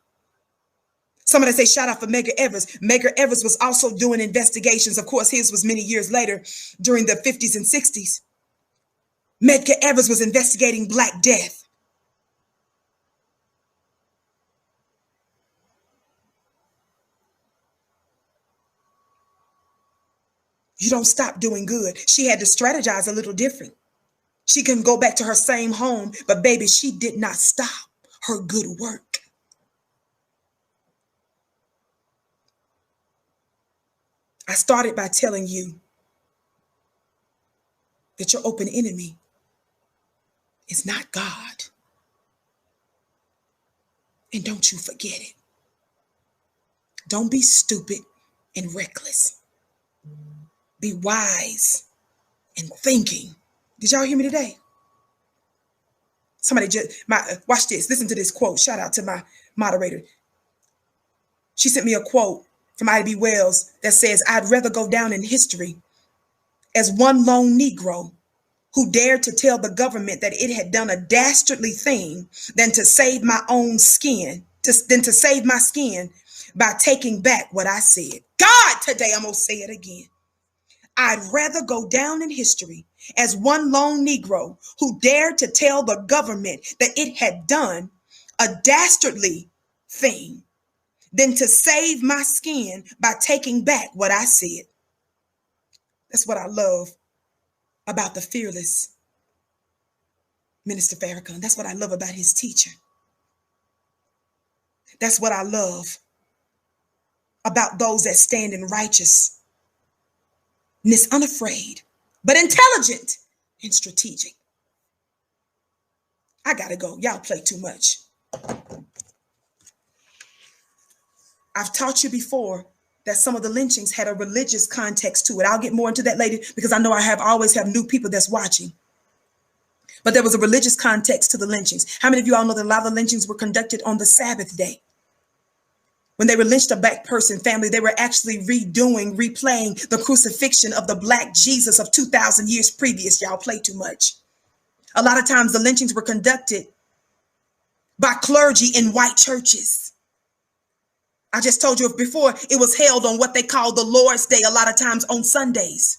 Somebody say shout out for Medgar Evers. Medgar Evers was also doing investigations. Of course, his was many years later during the 50s and 60s. Medgar Evers was investigating Black death. You don't stop doing good. She had to strategize a little different. She couldn't go back to her same home, but baby, she did not stop her good work. I started by telling you that your open enemy is not God. And don't you forget it. Don't be stupid and reckless. Be wise and thinking. Did y'all hear me today? Somebody just, watch this. Listen to this quote. Shout out to my moderator. She sent me a quote from Ida B. Wells that says, I'd rather go down in history as one lone Negro who dared to tell the government that it had done a dastardly thing than to save my own skin, than to save my skin by taking back what I said. God, today I'm going to say it again. I'd rather go down in history as one lone Negro who dared to tell the government that it had done a dastardly thing than to save my skin by taking back what I said. That's what I love about the fearless Minister Farrakhan. That's what I love about his teacher. That's what I love about those that stand in righteousness, unafraid, but intelligent and strategic. I gotta go. Y'all play too much. I've taught you before that some of the lynchings had a religious context to it. I'll get more into that later because I know I always have new people that's watching. But there was a religious context to the lynchings. How many of you all know that a lot of the lynchings were conducted on the Sabbath day? When they were lynched a Black person, family, they were actually replaying the crucifixion of the Black Jesus of 2,000 years previous. Y'all play too much. A lot of times the lynchings were conducted by clergy in white churches. I just told you before, it was held on what they call the Lord's Day, a lot of times on Sundays.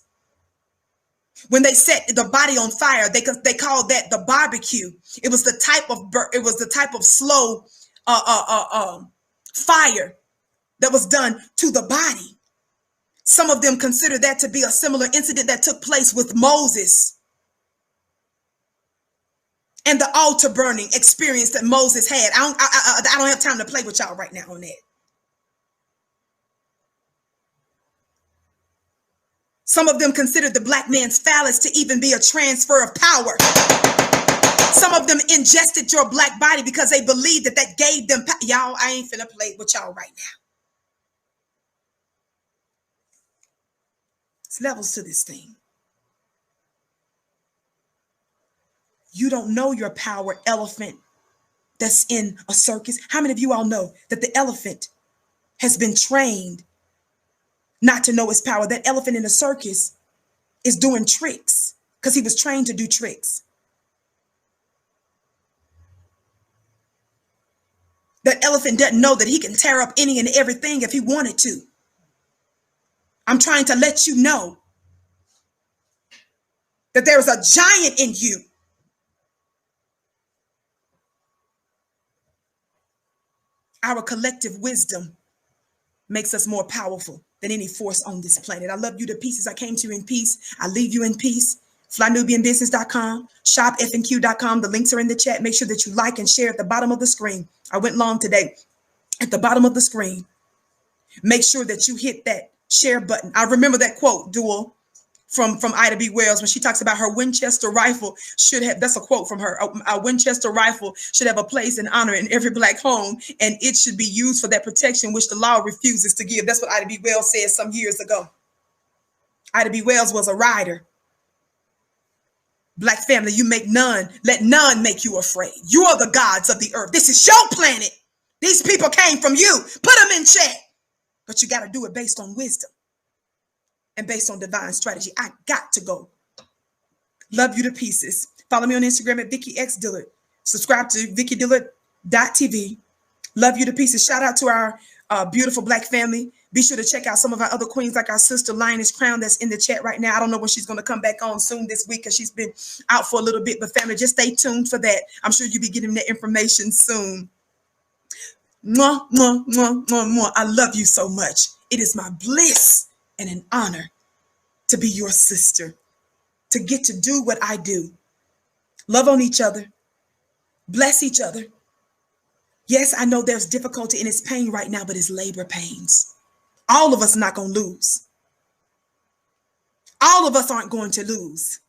When they set the body on fire, they called that the barbecue. It was the type of slow fire that was done to the body. Some of them consider that to be a similar incident that took place with Moses and the altar burning experience that Moses had. I don't have time to play with y'all right now on that. Some of them considered the Black man's phallus to even be a transfer of power. Some of them ingested your Black body because they believed that gave them power. Y'all, I ain't finna play with y'all right now. It's levels to this thing. You don't know your power, elephant that's in a circus. How many of you all know that the elephant has been trained not to know his power? That elephant in a circus is doing tricks because he was trained to do tricks. That elephant doesn't know that he can tear up any and everything if he wanted to. I'm trying to let you know that there is a giant in you. Our collective wisdom makes us more powerful than any force on this planet. I love you to pieces. I came to you in peace. I leave you in peace. FlyNubianBusiness.com, shopfnq.com. The links are in the chat. Make sure that you like and share at the bottom of the screen. I went long today. At the bottom of the screen, make sure that you hit that share button. I remember that quote, Dual, from Ida B. Wells, when she talks about her Winchester rifle should have, that's a quote from her, a Winchester rifle should have a place and honor in every Black home, and it should be used for that protection which the law refuses to give. That's what Ida B. Wells said some years ago. Ida B. Wells was a rider. Black family, you make none, let none make you afraid. You are the gods of the earth. This is your planet. These people came from you. Put them in check. But you got to do it based on wisdom and based on divine strategy. I got to go. Love you to pieces. Follow me on Instagram at Vicki X Dillard. Subscribe to VickiDillard.tv. Love you to pieces. Shout out to our beautiful Black family. Be sure to check out some of our other queens, like our sister Lioness Crown that's in the chat right now. I don't know when she's going to come back on soon this week because she's been out for a little bit. But family, just stay tuned for that. I'm sure you'll be getting that information soon. Mwah, mwah, mwah, mwah, mwah. I love you so much. It is my bliss and an honor to be your sister, to get to do what I do. Love on each other. Bless each other. Yes, I know there's difficulty and it's pain right now, but it's labor pains. All of us not going to lose. All of us aren't going to lose.